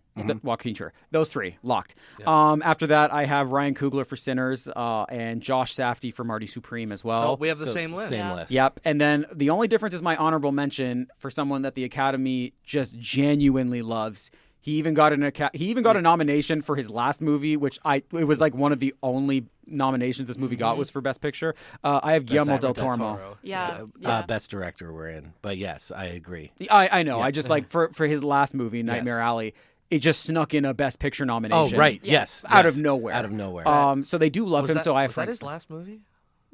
Joaquin, sure. Those three locked. After that, I have Ryan Coogler for Sinners and Josh Safdie for Marty Supreme as well. So we have the same list. Same list. Yep. And then the only difference is my honorable mention for someone that the Academy just genuinely loves. He even got a nomination for his last movie, which it was like one of the only nominations this movie got was for Best Picture. I have Guillermo del Toro. Yeah. Best director we're in. But yes, I agree. I know. I just like for his last movie, Nightmare Alley. It just snuck in a Best Picture nomination. Oh, right. Yeah. Yes. Out of nowhere. Out of nowhere. So they do love him. So I have was that his last movie?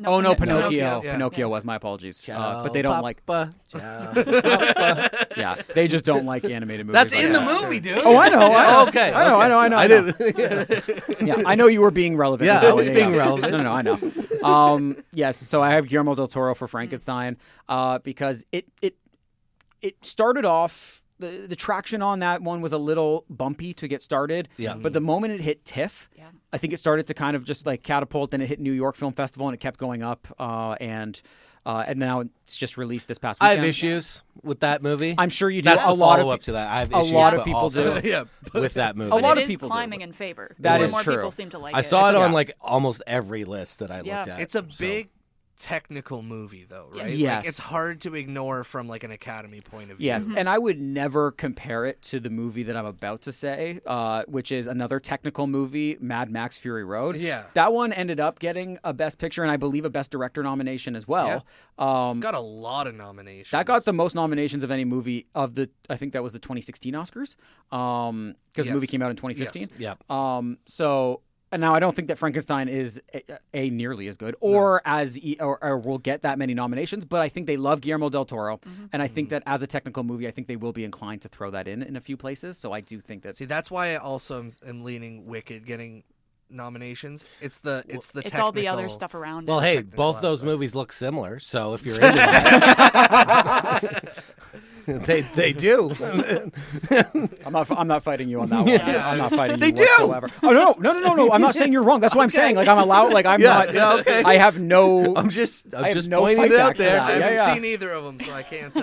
Oh no, Pinocchio. Pinocchio, yeah. Pinocchio was my apologies. Ciao, But they don't like. Papa. Ciao, Papa. Yeah, they just don't like animated movies. That's like in the that. movie, dude. Oh, I know. Okay. I know. I didn't. Yeah, I know you were being relevant. Yeah, with that I was one. being relevant. No, I know. Yes, so I have Guillermo del Toro for Frankenstein because it started off. The traction on that one was a little bumpy to get started. Yeah. But the moment it hit TIFF, I think it started to kind of just like catapult. Then it hit New York Film Festival and it kept going up. And now it's just released this past I weekend. have issues with that movie. I'm sure you do. That's A the lot of follow-up to that. I have a issues, lot of but people also do. Yeah. with that movie. A lot It of is people do. climbing in favor. That More is and more true. people seem to like I it. saw it on Yeah. like almost every list that I looked Yeah. at. It's a so. big technical movie, though, right? Yes. Like, it's hard to ignore from like an Academy point of view. Yes, and I would never compare it to the movie that I'm about to say, which is another technical movie, Mad Max Fury Road. Yeah. That one ended up getting a Best Picture and I believe a Best Director nomination as well. Got a lot of nominations. That got the most nominations of any movie of I think that was the 2016 Oscars, because the movie came out in 2015. Yes. Yeah. And now I don't think that Frankenstein is a nearly as good or or will get that many nominations, but I think they love Guillermo del Toro, and I think that as a technical movie, I think they will be inclined to throw that in a few places. So I do think that. See, that's why I also am leaning Wicked getting nominations. It's It's all the other stuff around Well, it. hey, technical both those aspects. movies look similar, so if you're into that, they do. I'm not fighting you on that one. I'm not fighting They you do! whatsoever. Oh no! I'm not saying you're wrong. That's what I'm saying. Like I'm allowed. Like I'm not. Yeah, okay. I have no. I'm just have no pointing fight it out back to there. that. I haven't Yeah. seen either of them, so I can't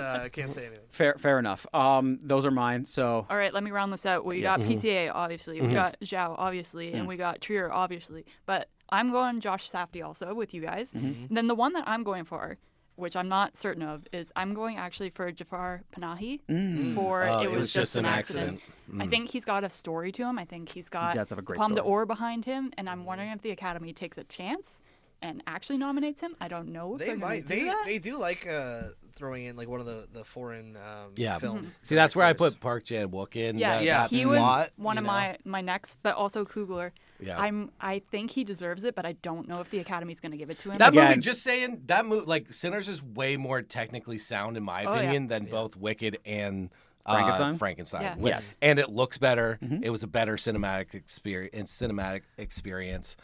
say anything. Fair enough. Those are mine. So All right, let me round this out. We got PTA, obviously. We got Zhao, obviously. And we got Trier, obviously. But I'm going Josh Safdie also with you guys. And then the one that I'm going for, which I'm not certain of, is I'm going actually for Jafar Panahi for Oh, It Was Just an Accident. I think he's got a story to him. I think he's got does have a great Palme story. d'Or behind him. And I'm wondering if the Academy takes a chance and actually nominates him. I don't know if They they're going might. to do that. They do like throwing in like one of the foreign film. See, that's where I directors. put Park Chan-wook in. Yeah, that he slot, was one of you know? my next, but also Coogler. Yeah. I think he deserves it, but I don't know if the Academy's going to give it to him. That movie, Again- just saying, that movie, like Sinners, is way more technically sound in my Oh, yeah. opinion than both Wicked and Frankenstein? Yeah. Yes. And it looks better. It was a better cinematic experience.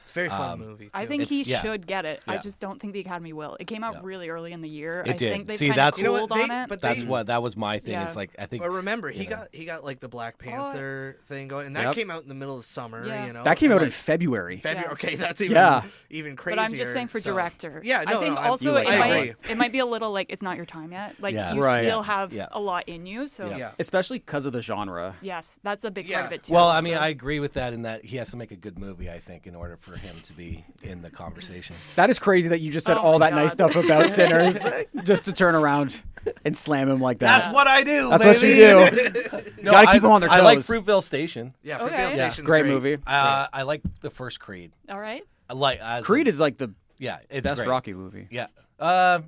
It's a very fun movie. Too. I think he yeah. should get it. I Yeah. just don't think the Academy will. It came out really early in the year. It I did. think they See, kind that's- of You know cooled what, on they- it. but That was my thing. Yeah. It's like, I think. But remember, he you know. got like the Black Panther thing going, and that Yep. came out in the middle of summer. Yeah. You know, that came and, out in like, February. February. Yeah. Okay, that's even Yeah. even crazier. But I'm just saying for so- director. Yeah, no, I think no, also like it that might one. it might be a little like it's not your time yet. Like Yeah. you Right. still have Yeah. a lot in you. So Yeah. Especially because of the genre. yes, that's a big part of Yeah. it too. Well, I mean, So- I agree with that in that he has to make a good movie, I think, in order for him to be in the conversation. That is crazy that you just said Oh all my that nice God. stuff about Sinners just to turn around and slam him like that. That's what I do. That's baby. what you do. No, Gotta keep them on their I like toes. Fruitvale Station. Yeah, Okay. Fruitvale Yeah. Station's Great movie. I like the first Creed. all right. I like as Creed a- is like the yeah, it's best great. Rocky movie. Yeah. I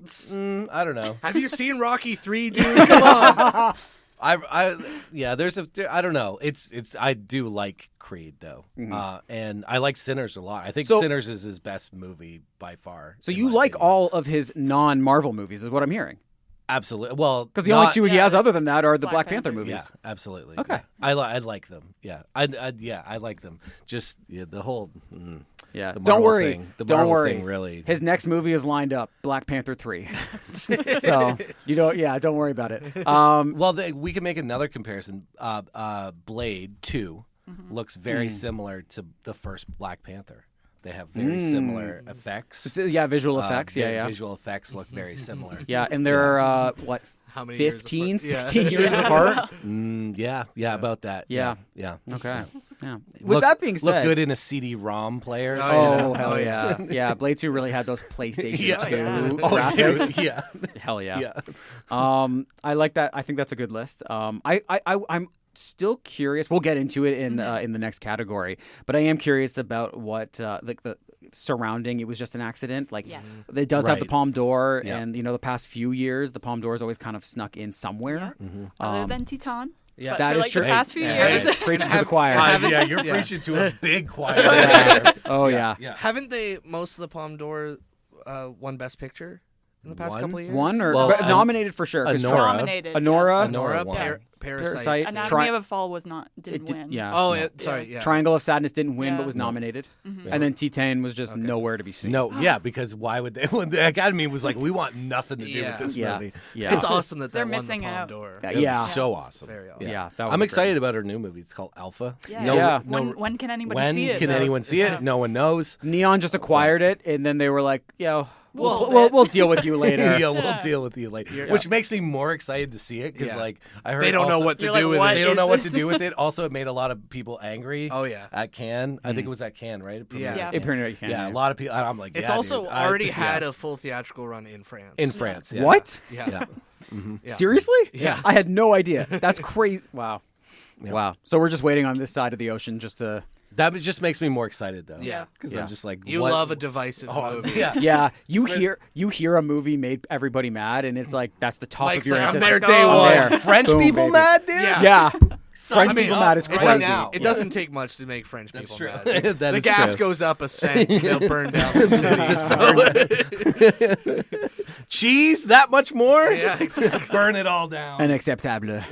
don't know. Have you seen Rocky 3, dude? Come on. Yeah. I don't know. It's. I do like Creed though, and I like Sinners a lot. I think So- Sinners is his best movie by far. So in you my like opinion. all of his non-Marvel movies, is what I'm hearing. Absolutely. Well, Because the only not- two he Yeah, has other it's than that are the Black Black Panther Panther. movies. Yeah, absolutely. Okay. Yeah. I like them. Yeah. I like them. Just the whole. Yeah. The Don't Marvel worry. thing. The Don't Marvel worry. thing really. His next movie is lined up, Black Panther 3. So don't worry about it. Well, we can make another comparison. Blade 2 looks very similar to the first Black Panther. They have very similar effects. Visual effects. Visual effects look very similar. Yeah, and they're How many 15, years apart? 16 years apart? Yeah, about that. Yeah. Okay. Yeah. With that being said, look good in a CD-ROM player. Oh, hell yeah. Yeah, Blade 2 really had those PlayStation 2 graphics. Dude, yeah. Hell yeah. Yeah. I like that. I think that's a good list. I'm still curious. We'll get into it in the next category, but I am curious about what the surrounding. It was just an accident. Like it does have the Palme d'Or, and the past few years, the Palme d'Or has always kind of snuck in somewhere. Other than Titan. Yeah, that is true. The past few years. Preaching to the choir. You're preaching to a big choir. Oh yeah. Haven't they most of the Palme d'Or won Best Picture in the past couple of years? One or nominated for sure. Nominated. Honora. Parasite. Anatomy of a Fall didn't win. Yeah. Oh, sorry. Yeah. Triangle of Sadness didn't win, but was nominated. Mm-hmm. And then Titan was just nowhere to be seen. No, because why would they? When the Academy was like, we want nothing to do with this movie. Yeah. It's awesome that They're won the missing Palme out. d'Or. Yeah. So awesome. Very awesome. Yeah, that was I'm great. excited about her new movie. It's called Alpha. Yeah. When can anybody see it? When can anyone see it? No one knows. Neon just acquired it, and then they were like, we'll deal with you later. We'll deal with you later. Which makes me more excited to see it because, I heard they don't know what to do with it. They don't know what to do with it. Also, it made a lot of people angry. Oh yeah, at Cannes. I think it was at Cannes, right? It premiered at Cannes. Yeah, a lot of people. I'm like, it's also already had a full theatrical run in France. In France, yeah. What? Yeah. Seriously? Yeah. I had no idea. That's crazy. Wow. Yeah. Wow. So we're just waiting on this side of the ocean just to. That just makes me more excited, though. Yeah, because I'm just like, you love a divisive movie. Yeah. You hear a movie made everybody mad, and it's like that's the top of your I'm there day one. French Boom, people baby. mad, dude. Yeah. French people mad is crazy. Right now. It doesn't take much to make French That's people true. mad. That the is gas true. goes up a cent, they'll burn down the city. Cheese that much more? Yeah, exactly. Burn it all down. Unacceptable.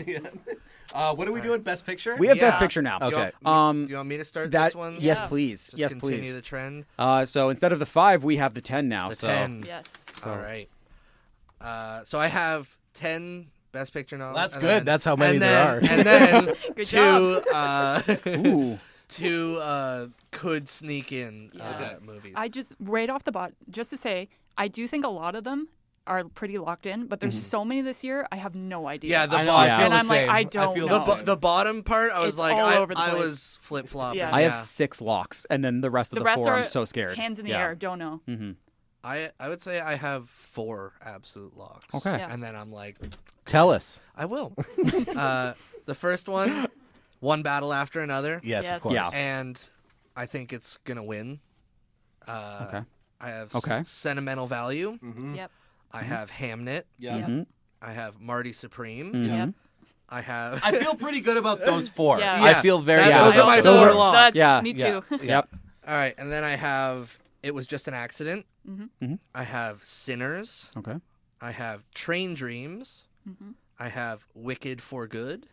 What are we doing? Best Picture? We have Best Picture now. Okay. Do you want me to start this one? Yes, please. Just yes, continue please. the trend. So instead of the 5, we have the 10 now. The so 10. Yes. All right. So I have 10 Best Picture nominations. That's good. That's how many there are. And then Good two could sneak in movies. I just right off the bat, just to say, I do think a lot of them are pretty locked in, but there's so many this year. I have no idea. Yeah, the I know, bottom. I feel and the I'm same. like, I don't know. The bottom part, I was It's like, all over the I place. was flip flopping. Yeah. I have 6 locks, and then the rest of the rest 4, are I'm so scared. hands in the Yeah. air. Don't know. Mm-hmm. I would say I have 4 absolute locks. Okay. Yeah. And then I'm like, Tell us. I will. The first one, One Battle After Another. Yes, Yes. of course. Yeah. And I think it's going to win. Okay. I have Sentimental Value. Yep. I have Hamnet. Yeah. Yep. Mm-hmm. I have Marty Supreme. Yep. I have. I feel pretty good about those 4. Yeah. I feel very Those good are my about those 4 four. locks. That's me Yeah. too. Yep. All right. And then I have It Was Just an Accident. Mm-hmm. I have Sinners. Okay. I have Train Dreams. I have Wicked for Good.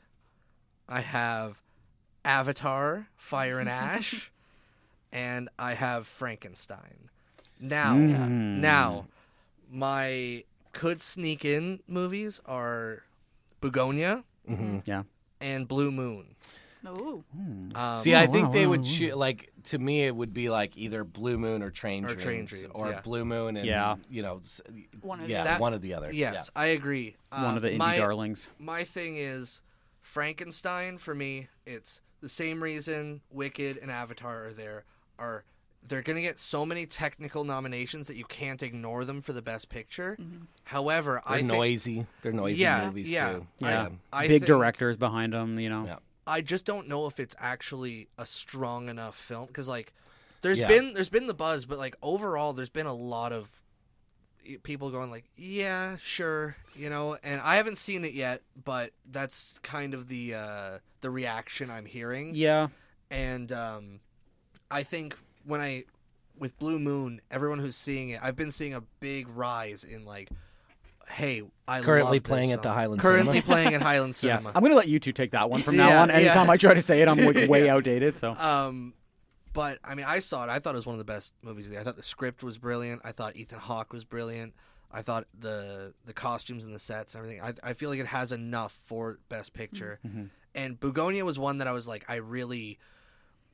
I have Avatar, Fire and Ash. And I have Frankenstein. Now, my could sneak in movies are Begonia Yeah. and Blue Moon. Ooh. See, I think they would to me it would be like either Blue Moon or Train Or Dreams, Train Dreams, or yeah. Blue Moon and One or the yeah, other. one or the other. Yes, I agree. One of the indie darlings. My thing is Frankenstein for me. It's the same reason Wicked and Avatar are there. They're going to get so many technical nominations that you can't ignore them for the Best Picture. However, They're noisy. They're noisy movies too. Yeah. I Big think- directors behind them, Yeah. I just don't know if it's actually a strong enough film because there's Yeah. been the buzz, but overall there's been a lot of people going like, yeah, sure, and I haven't seen it yet, but that's kind of the reaction I'm hearing. Yeah. And I think with Blue Moon, everyone who's seeing it, I've been seeing a big rise in hey, I Currently love this playing at the film. Highland Currently Cinema. playing at Highland Yeah. Cinema. I'm going to let you two take that one from Yeah, now on. yeah. Anytime I try to say it, I'm way outdated. So But I mean, I saw it. I thought it was one of the best movies of the year. I thought the script was brilliant. I thought Ethan Hawke was brilliant. I thought the costumes and the sets and everything. I feel like it has enough for Best Picture. Mm-hmm. And Begonia was one that I was like, I really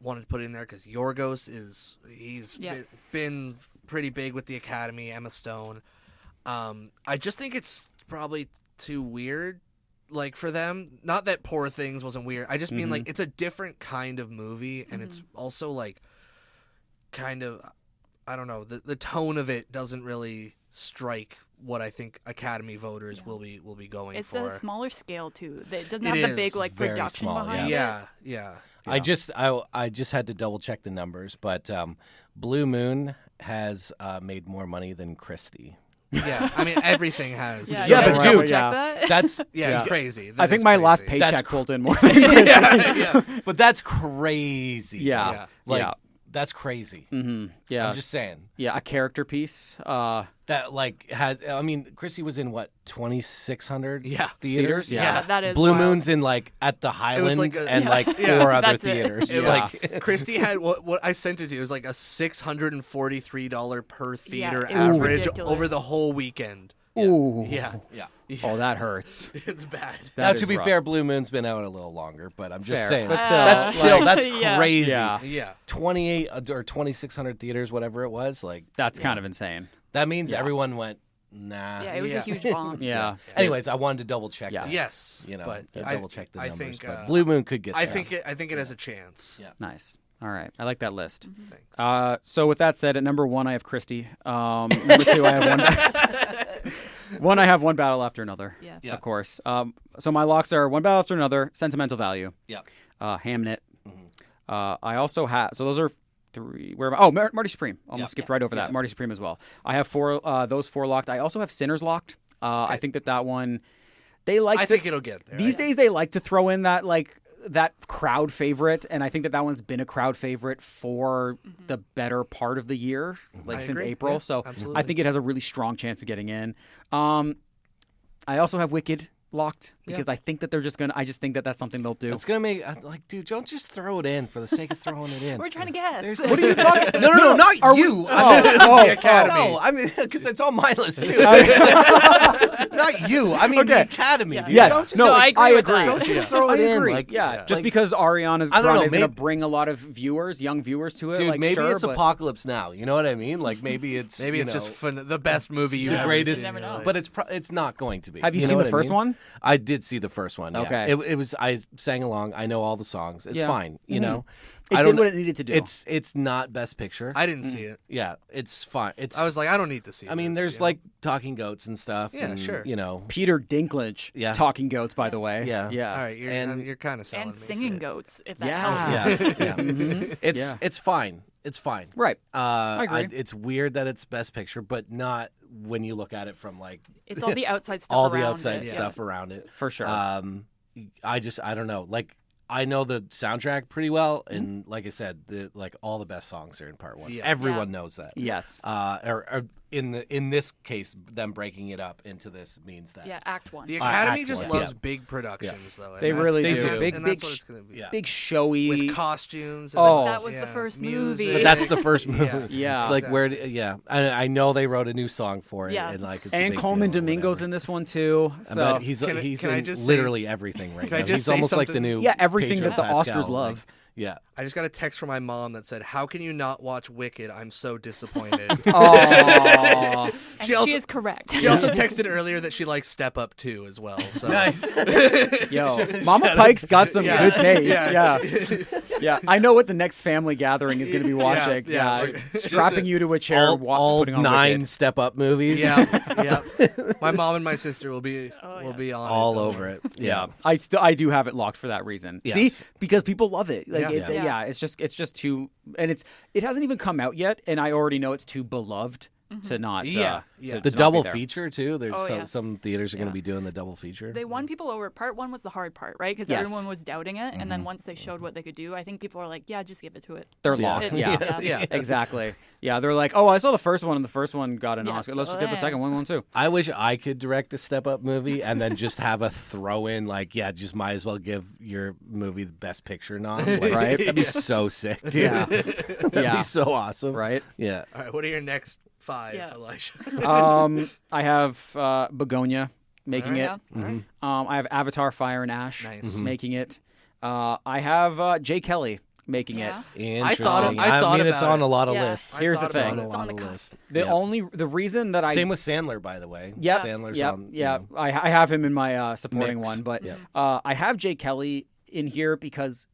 wanted to put in there because Yorgos he's been pretty big with the Academy. Emma Stone. I just think it's probably too weird, like, for them. Not that Poor Things wasn't weird. I just mean like it's a different kind of movie, and it's also like kind of, I don't know, the tone of it doesn't really strike what I think Academy voters will be going it's for. a smaller scale too. It doesn't have the big like Very production small, behind yeah. it. Yeah. I just had to double check the numbers, but Blue Moon has made more money than Christie. Yeah, I mean everything has. Yeah, Yeah, you but gotta dude, check that. That's it's crazy. I That think is my last crazy. paycheck That's pulled in more than yeah. but that's crazy. Yeah. like Yeah. that's crazy. Yeah. I'm just saying Yeah, a character piece. that like had. I mean, Christie was in what 2,600 theaters. Yeah, that is Blue wild. Moon's in like at the Highland like and a- like Yeah. four other That's it. theaters. It, Like Christie had what I sent it to you. It was like a $643 per theater it was average ridiculous. over the whole weekend. Ooh. Yeah. yeah. Oh, that hurts. It's bad. Now, That to is be rough. fair, Blue Moon's been out a little longer, but I'm just Fair. saying But still, that's Yeah. crazy. Yeah. Yeah. 28 or 2,600 theaters, whatever it was, like That's kind of insane. that means everyone went nah. Yeah, it was Yeah. a huge bomb. Yeah. Anyways, I wanted to double check. Yeah. that. Yes. You know, but double check the I numbers. think but Blue Moon could get I there. think it has a chance. Yeah. Nice. All right. I like that list. Thanks. So with that said, at number 1, I have Christie. Number 2, I have one. I have One Battle After Another. Yeah. Of course. So my locks are One Battle After Another, Sentimental Value, Yeah. Hamnet. I also have. So those are 3. Where am I? Oh, Marty Supreme. Almost skipped right over that. Marty Supreme as well. I have 4. Those 4 locked. I also have Sinners locked. I think that one. They like. I think it'll get there. These days they like to throw in that crowd favorite, and I think that one's been a crowd favorite for the better part of the year, I since agree. April. Yeah, so absolutely. I think it has a really strong chance of getting in. I also have Wicked locked because I think that they're just gonna. I just think that that's something they'll do. It's gonna make like, dude, don't just throw it in for the sake of throwing it in. We're trying to guess. What are you talking? No, not you. I mean, the Academy. No, I mean, because it's on my list too. Not you. I mean, the Academy. Yeah. Dude. Yes. Don't just, No, So I agree with that. don't just throw it I in. agree. Like, Just because Ariana I don't know, Grande is going to maybe- bring a lot of young viewers to it. dude, like, maybe sure, it's but Apocalypse Now. You know what I mean? Like maybe it's Maybe you it's know, just the best movie you've the ever greatest. seen. never know. But it's not going to be. Have you know seen what the I first mean? one? I did see the first one. Yeah. Okay. It was. I sang along. I know all the songs. It's Yeah. fine. You know. It I did don't- what it needed to do. It's not Best Picture. I didn't see it. Yeah, it's fine. It's. I was like, I don't need to see. I mean, this, there's you know? like talking goats and stuff. Yeah, and, sure. You know. Peter Dinklage, Yeah. Talking Goats, by the way. Yeah. Yeah. All right, you're kind of selling And me. singing goats, if that Yeah. helps. Yeah. Yeah. It's Yeah. it's fine. It's fine. Right. I agree. It's weird that it's Best Picture, but not when you look at it from like It's all the outside stuff all around the outside it. stuff around it. For sure. I don't know. Like I know the soundtrack pretty well, and like I said, all the best songs are in part 1. Yeah. Everyone Yeah. knows that. Yes. Or in this case, them breaking it up into this means that. Yeah, Act 1. The Academy Act just one, loves yeah. big productions, though. and They that's- really They do. do. Big, and big, that's what it's gonna be. Yeah. big showy. With costumes. And Oh. That was the first music. movie. But that's the first movie. Yeah. Yeah. It's like Exactly. I know they wrote a new song for it, Yeah. and like it's a and big Coleman deal or Domingo's whatever. in this one too. I So bet he's Can I- he's can I in just say- literally everything right can I now. just He's say almost like the something? new Yeah, everything Pedro that the Pascal, Oscars love. Yeah. I just got a text from my mom that said, "How can you not watch Wicked? I'm so disappointed." Aww. And She also- she is correct. She also texted earlier that she likes Step Up too as well. So Nice. Yo, Mama Pike's got some Yeah. good taste. Yeah. Yeah. I know what the next family gathering is going to be watching. yeah. Yeah. Strapping you to a chair, all putting on 9 Wicked. Step Up movies. Yeah. My mom and my sister will be on all it, though. over it. Yeah, I do have it locked for that reason. Yes. See, because people love it. Like, Yeah. it's just too, and it hasn't even come out yet, and I already know it's too beloved to not. Yeah. to The not double be there. feature too. There's Oh, yeah. some theaters are going to be doing the double feature. They won people over. Part 1 was the hard part, right? Because Yes. everyone was doubting it, and then once they showed what they could do, I think people are like, "Yeah, just give it to it." They're Like, locked. it- Yeah. Yeah. Exactly. Yeah, they're like, oh, I saw the first one, and the first one got an Yeah, Oscar. Let's so just give the second one too. I wish I could direct a step-up movie and then just have a throw-in, like, just might as well give your movie the Best Picture nom. Like, Right? That'd be so sick, dude. Yeah. That'd be so awesome. Right? Yeah. All right, what are your next 5, Yeah. Elisha? I have Begonia making it. Yeah. I have Avatar: Fire and Ash Nice. making it. I have Jay Kelly making Yeah. it. Interesting. I thought mean, it's about on it. a lot of Yeah. lists. Here's the thought about thing. On a It's lot on the of cusp. lists. The reason that I Same with Sandler, by the way. Yep, Sandler's yep, on. yeah. You know. I have him in my supporting Mix. one, but Yep. I have Jay Kelly in here because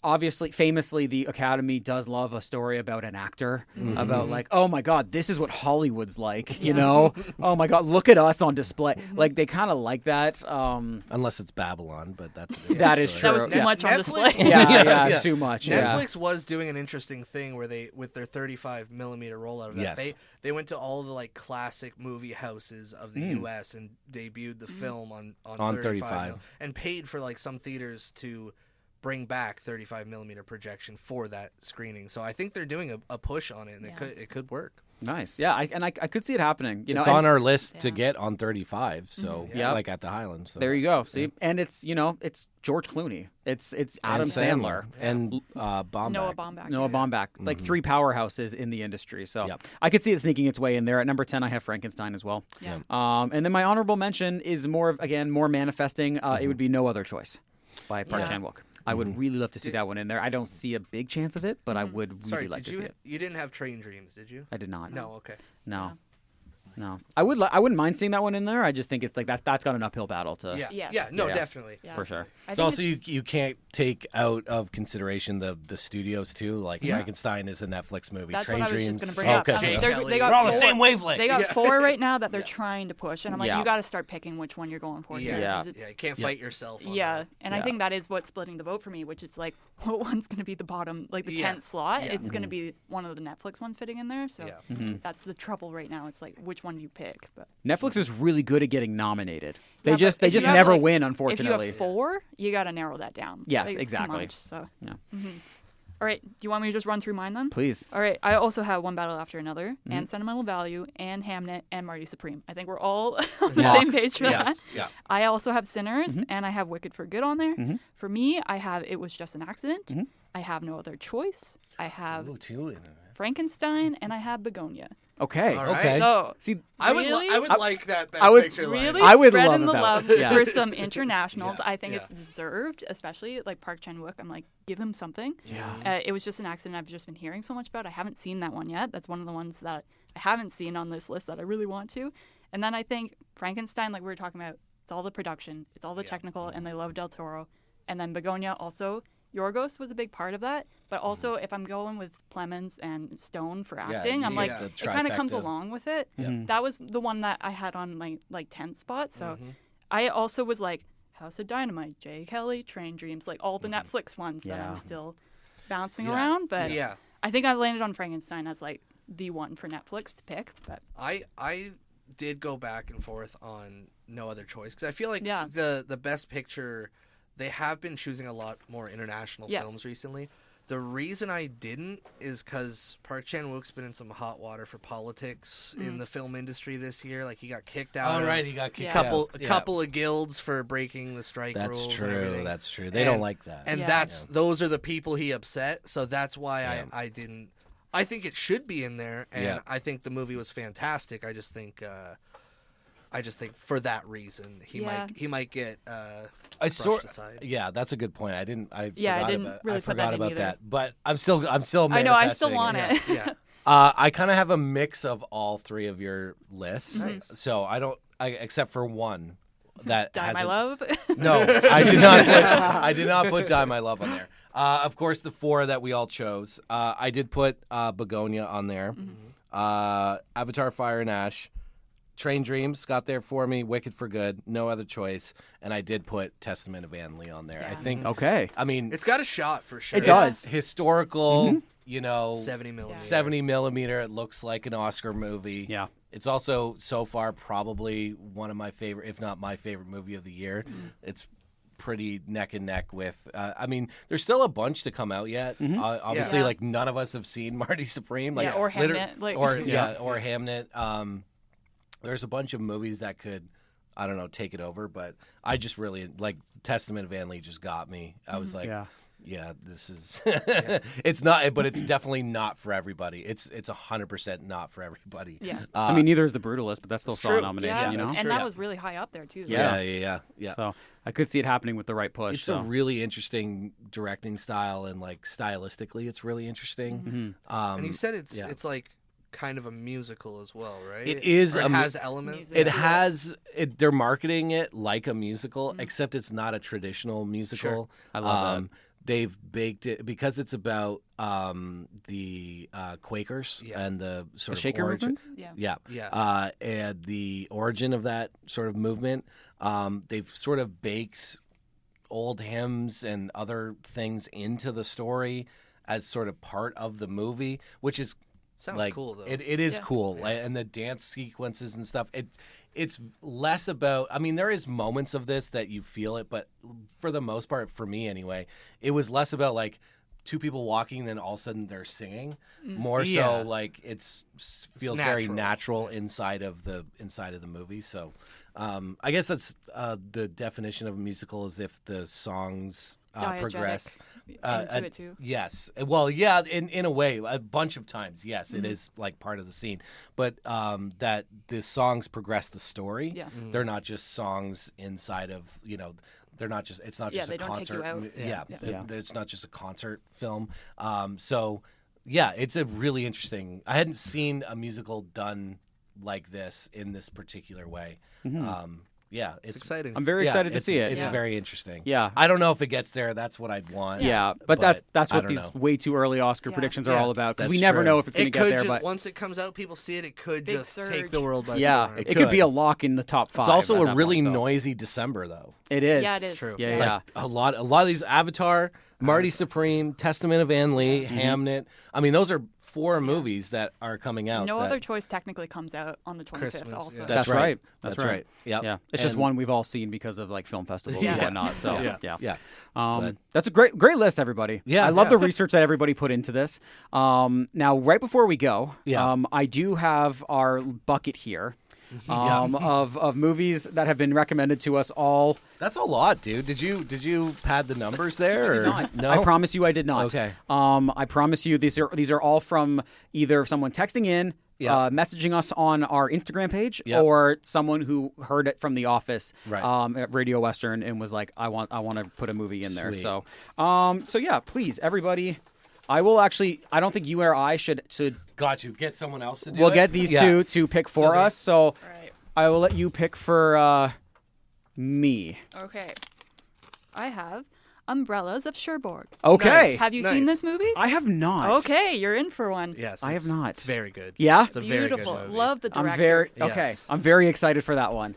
obviously, famously, the Academy does love a story about an actor, about like, oh my God, this is what Hollywood's like, you know? Oh my God, look at us on display. Like they kind of like that. Unless it's Babylon, but that's a different That is story. That was too Yeah. much on Netflix- display. Yeah, Yeah. too much. Yeah. Netflix was doing an interesting thing where they, with their 35 millimeter rollout of that, Yes. they went to all the like classic movie houses of the U.S. and debuted the film on 35 mil, and paid for like some theaters to bring back 35 millimeter projection for that screening. So I think they're doing a push on it, and it could work. Nice. Yeah, I could see it happening. You know, It's and on our list to Yeah. get on 35, so Yeah. like at the Highlands. So. there you go. See, and it's it's George Clooney. It's Adam And Sandler. and Baumbach. Noah Baumbach. Noah yeah. Baumbach, like 3 powerhouses in the industry. So Yep. I could see it sneaking its way in there. At number 10, I have Frankenstein as well. Yeah. And then my honorable mention is more manifesting. It would be No Other Choice by Park Yeah. Chan-wook. I would really love to see that one in there. I don't see a big chance of it, but I would really Sorry, like to see it. you didn't have Train Dreams, did you? I did not. No, okay. No. No. I wouldn't mind seeing that one in there. I just think it's like that's got an uphill battle to Yeah, Yes. no, Yeah. definitely. Yeah. for sure. I It's think also you can't take out of consideration the studios too. Like Yeah. Frankenstein is a Netflix movie. That's Train what I was Dreams. just going to bring up. Okay. I mean, Jay they Kelly. got We're on the four- same wavelength. They got Yeah. 4 right now that they're trying to push, and I'm like, Yeah. you got to start picking which one you're going for. Yeah, here, Yeah. 'cause it's- you can't fight yourself. On Yeah, that. and I think that is what's splitting the vote for me, which is like, what one's going to be the bottom, like the Yeah. 10th slot? Yeah. It's going to be one of the Netflix ones fitting in there. So Yeah. that's the trouble right now. It's like, which one do you pick? But Netflix is really good at getting nominated. They Yeah, just but if you have, never like- win, if unfortunately. you have 4, you got to narrow that down. Yes, Like, it's too exactly. much, so. Yeah. All right, do you want me to just run through mine then? Please. All right, I also have One Battle After Another, and Sentimental Value, and Hamnet, and Marty Supreme. I think we're all on the Yes. same page for that. Yes. Yeah. I also have Sinners, and I have Wicked for Good on there. For me, I have It Was Just an Accident. I have No Other Choice. I have Ooh, two in it. Frankenstein, and I have Begonia. Okay. All right. Okay. So See, I would really? like that best I was picture really I would spreading love the that. love Yeah. for some internationals. Yeah. I think Yeah. it's deserved, especially like Park Chan-wook. I'm like, give him something. Yeah. It Was Just an Accident. I've just been hearing so much about. I haven't seen that one yet. That's one of the ones that I haven't seen on this list that I really want to. And then I think Frankenstein, like we were talking about, it's all the production, it's all the technical, and they love Del Toro. And then Begonia also. Yorgos was a big part of that, but also if I'm going with Plemons and Stone for acting, I'm like, the it kind of comes trifecta. along with it. That was the one that I had on my like 10th spot. So I also was like House of Dynamite, Jay Kelly, Train Dreams, like all the Netflix ones that Yeah. I'm still bouncing around. But Yeah. I think I landed on Frankenstein as like the one for Netflix to pick. But I did go back and forth on No Other Choice because I feel like Yeah. the best picture, they have been choosing a lot more international Yes. films recently. The reason I didn't is because Park Chan-wook's been in some hot water for politics in the film industry this year. Like he got kicked out. All of right, he got kicked Yeah. out. a couple of guilds for breaking the strike That's rules. And true. everything. That's true. They don't like that. And Yeah. those are the people he upset. So that's why I didn't. I think it should be in there, and Yeah. I think the movie was fantastic. I just think for that reason he might get brushed aside. Yeah, that's a good point. I Yeah, I forgot didn't about, really I put forgot that in about either. that. But I'm still I know I still manifesting want it. Yeah. I kind of have a mix of all 3 of your lists. Nice. So I don't except for one that Die My hasn't- Love. No, I did not. I did not put "Die My Love" on there. Of course, the 4 that we all chose. I did put Begonia on there. Avatar: Fire and Ash, Train Dreams got there for me. Wicked for Good, No Other Choice, and I did put Testament of Anne Lee on there. I think. Okay. I mean, It's got a shot for sure. It does. it's historical. You know, 70 millimeter. 70 millimeter. It looks like an Oscar movie. Yeah. It's also so far probably one of my favorite, if not my favorite movie of the year. It's pretty neck and neck with. I mean, there's still a bunch to come out yet. Obviously, like none of us have seen Marty Supreme, like or Hamnet, or Hamnet. There's a bunch of movies that could, I don't know, take it over, but I just really like Testament of Van Lee just got me. I was like, yeah, this is it's not, but it's definitely not for everybody. It's 100% not for everybody. Yeah. I mean, neither is The Brutalist, but that's still saw a nomination. Yeah. You know, and that was really high up there too. Yeah. So I could see it happening with the right push. It's a really interesting directing style, and like stylistically, it's really interesting. And you said it's like kind of a musical as well, right? It is. Or it has elements. It has. They're marketing it like a musical, except it's not a traditional musical. Sure. I love that. They've baked it because it's about the Quakers and the sort The of Shaker origin. movement? And the origin of that sort of movement. They've sort of baked old hymns and other things into the story as sort of part of the movie, which is Sounds like, cool, though. It is cool, like, and the dance sequences and stuff. It's less about. I mean, there is moments of this that you feel it, but for the most part, for me anyway, it was less about like two people walking, and then all of a sudden they're singing. More so, like feels very natural inside of the movie. So, I guess that's the definition of a musical is if the songs progress into it too. Yes. Well, yeah, in a way, a bunch of times, yes, it is like part of the scene. But that the songs progress the story. Yeah. They're not just songs inside of, they're not just, it's not just a concert. It's not just a concert film. So, yeah, it's a really interesting, I hadn't seen a musical done like this in this particular way. Yeah, it's exciting. I'm very excited to see it. It's very interesting. Yeah, I don't know if it gets there. That's what I'd want. Yeah, but that's what these way too early Oscar predictions are all about, because we never know if it's going to get there. But once it comes out, people see it. It could just take the world by storm. Yeah, it could be a lock in the top 5. It's also a really noisy December, though. It is. Yeah, it is. True. Yeah, a lot of these Avatar, Marty Supreme, Testament of Van Lee, Hamnet. I mean, those are 4 movies that are coming out. No Other Choice technically comes out on the 25th Christmas, also. yeah. That's right. That's right. Yep. Yeah. It's just one we've all seen because of like film festivals and whatnot. So yeah. That's a great list, everybody. Yeah. I love the research that everybody put into this. Now, right before we go, I do have our bucket here. Of movies that have been recommended to us all. That's a lot, dude. Did you pad the numbers there? Or? No, I promise you I did not. Okay. I promise you these are all from either someone texting in, messaging us on our Instagram page, or someone who heard it from the office at Radio Western and was like, I want to put a movie in there. So yeah, please, everybody. I will actually. I don't think you or I should. Got you. Get someone else to do We'll it? get these two to pick for us. So I will let you pick for me. Okay. I have Umbrellas of Cherbourg. Okay. Nice. Have you seen this movie? I have not. Okay, you're in for one. Yes, I have not. It's very good. Yeah? It's a very Beautiful. good movie. Love the director. I'm very excited for that one.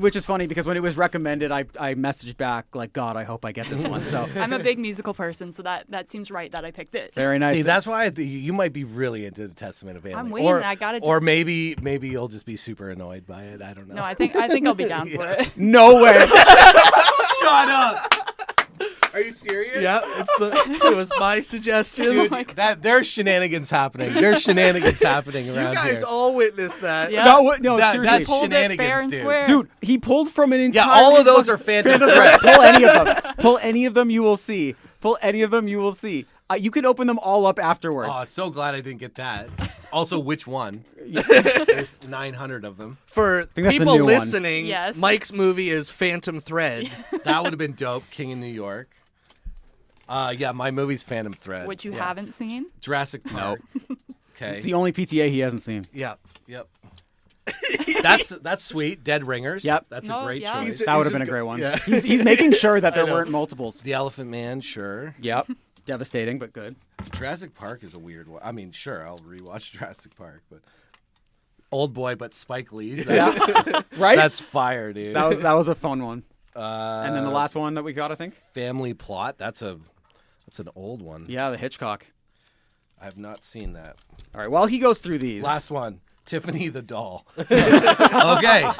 Which is funny because when it was recommended, I messaged back like, God, I hope I get this one. So I'm a big musical person, so that seems right that I picked it. Very nice. See, that's why you might be really into the Testament of Van Lee. I'm waiting. I gotta. Or maybe you'll just be super annoyed by it. I don't know. No, I think I'll be down for it. No way. Shut up. Are you serious? Yeah, it was my suggestion. Dude, there's shenanigans happening. There's shenanigans happening around You here. guys all witnessed that. Yeah. No, seriously. That's Pulled it fair shenanigans, and dude. square. Dude, he pulled from an entire... Yeah, all of those are Phantom Thread. Pull any of them. Pull any of them, you will see. Pull any of them, you will see. You can open them all up afterwards. Oh, so glad I didn't get that. Also, which one? There's 900 of them. For that's the people new one. listening, Yes. Mike's movie is Phantom Thread. That would have been dope. King in New York. Yeah, my movie's Phantom Thread. Which you haven't seen. Jurassic Park. Okay. It's the only PTA he hasn't seen. Yeah. Yep. That's sweet. Dead Ringers. Yep. That's No, a great yeah. choice. That would have been a great one. Yeah. He's making sure that there weren't multiples. The Elephant Man, sure. Yep. Devastating, but good. Jurassic Park is a weird one. I mean, sure, I'll rewatch Jurassic Park, but Old Boy, but Spike Lee's. Right? That's fire, dude. That was a fun one. And then the last one that we got, I think. Family Plot. That's an old one. Yeah, the Hitchcock. I have not seen that. All right. While he goes through these. Last one. Tiffany the Doll. Okay.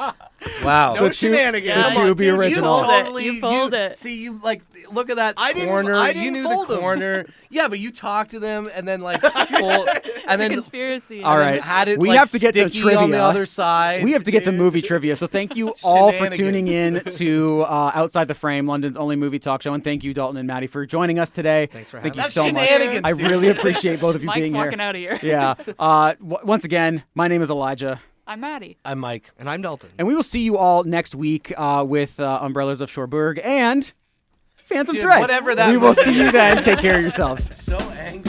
Wow. No shenanigans. Yeah, Come on, Tubi dude, original. You pulled it. See, you like look at that I didn't- corner. I didn't you knew fold the 'em. corner. Yeah, but you talked to them and then like pulled, and then Conspiracy. All right. had it We like, have to get to sticky on the trivia. other side. We have to get to movie trivia. So thank you all for Shenanigans. tuning in to Outside the Frame, London's only movie talk show. And thank you, Dalton and Maddy, for joining us today. Thanks for Thank having you That's so much. shenanigans, I dude. really appreciate both of you Mike's being here. walking out of here. Yeah. Once again, my name is Elijah. I'm Maddie. I'm Mike. And I'm Dalton. And we will see you all next week with Umbrellas of Cherbourg and Phantom Dude, Thread. whatever that we will movie see you then. Take care of yourselves. So angry.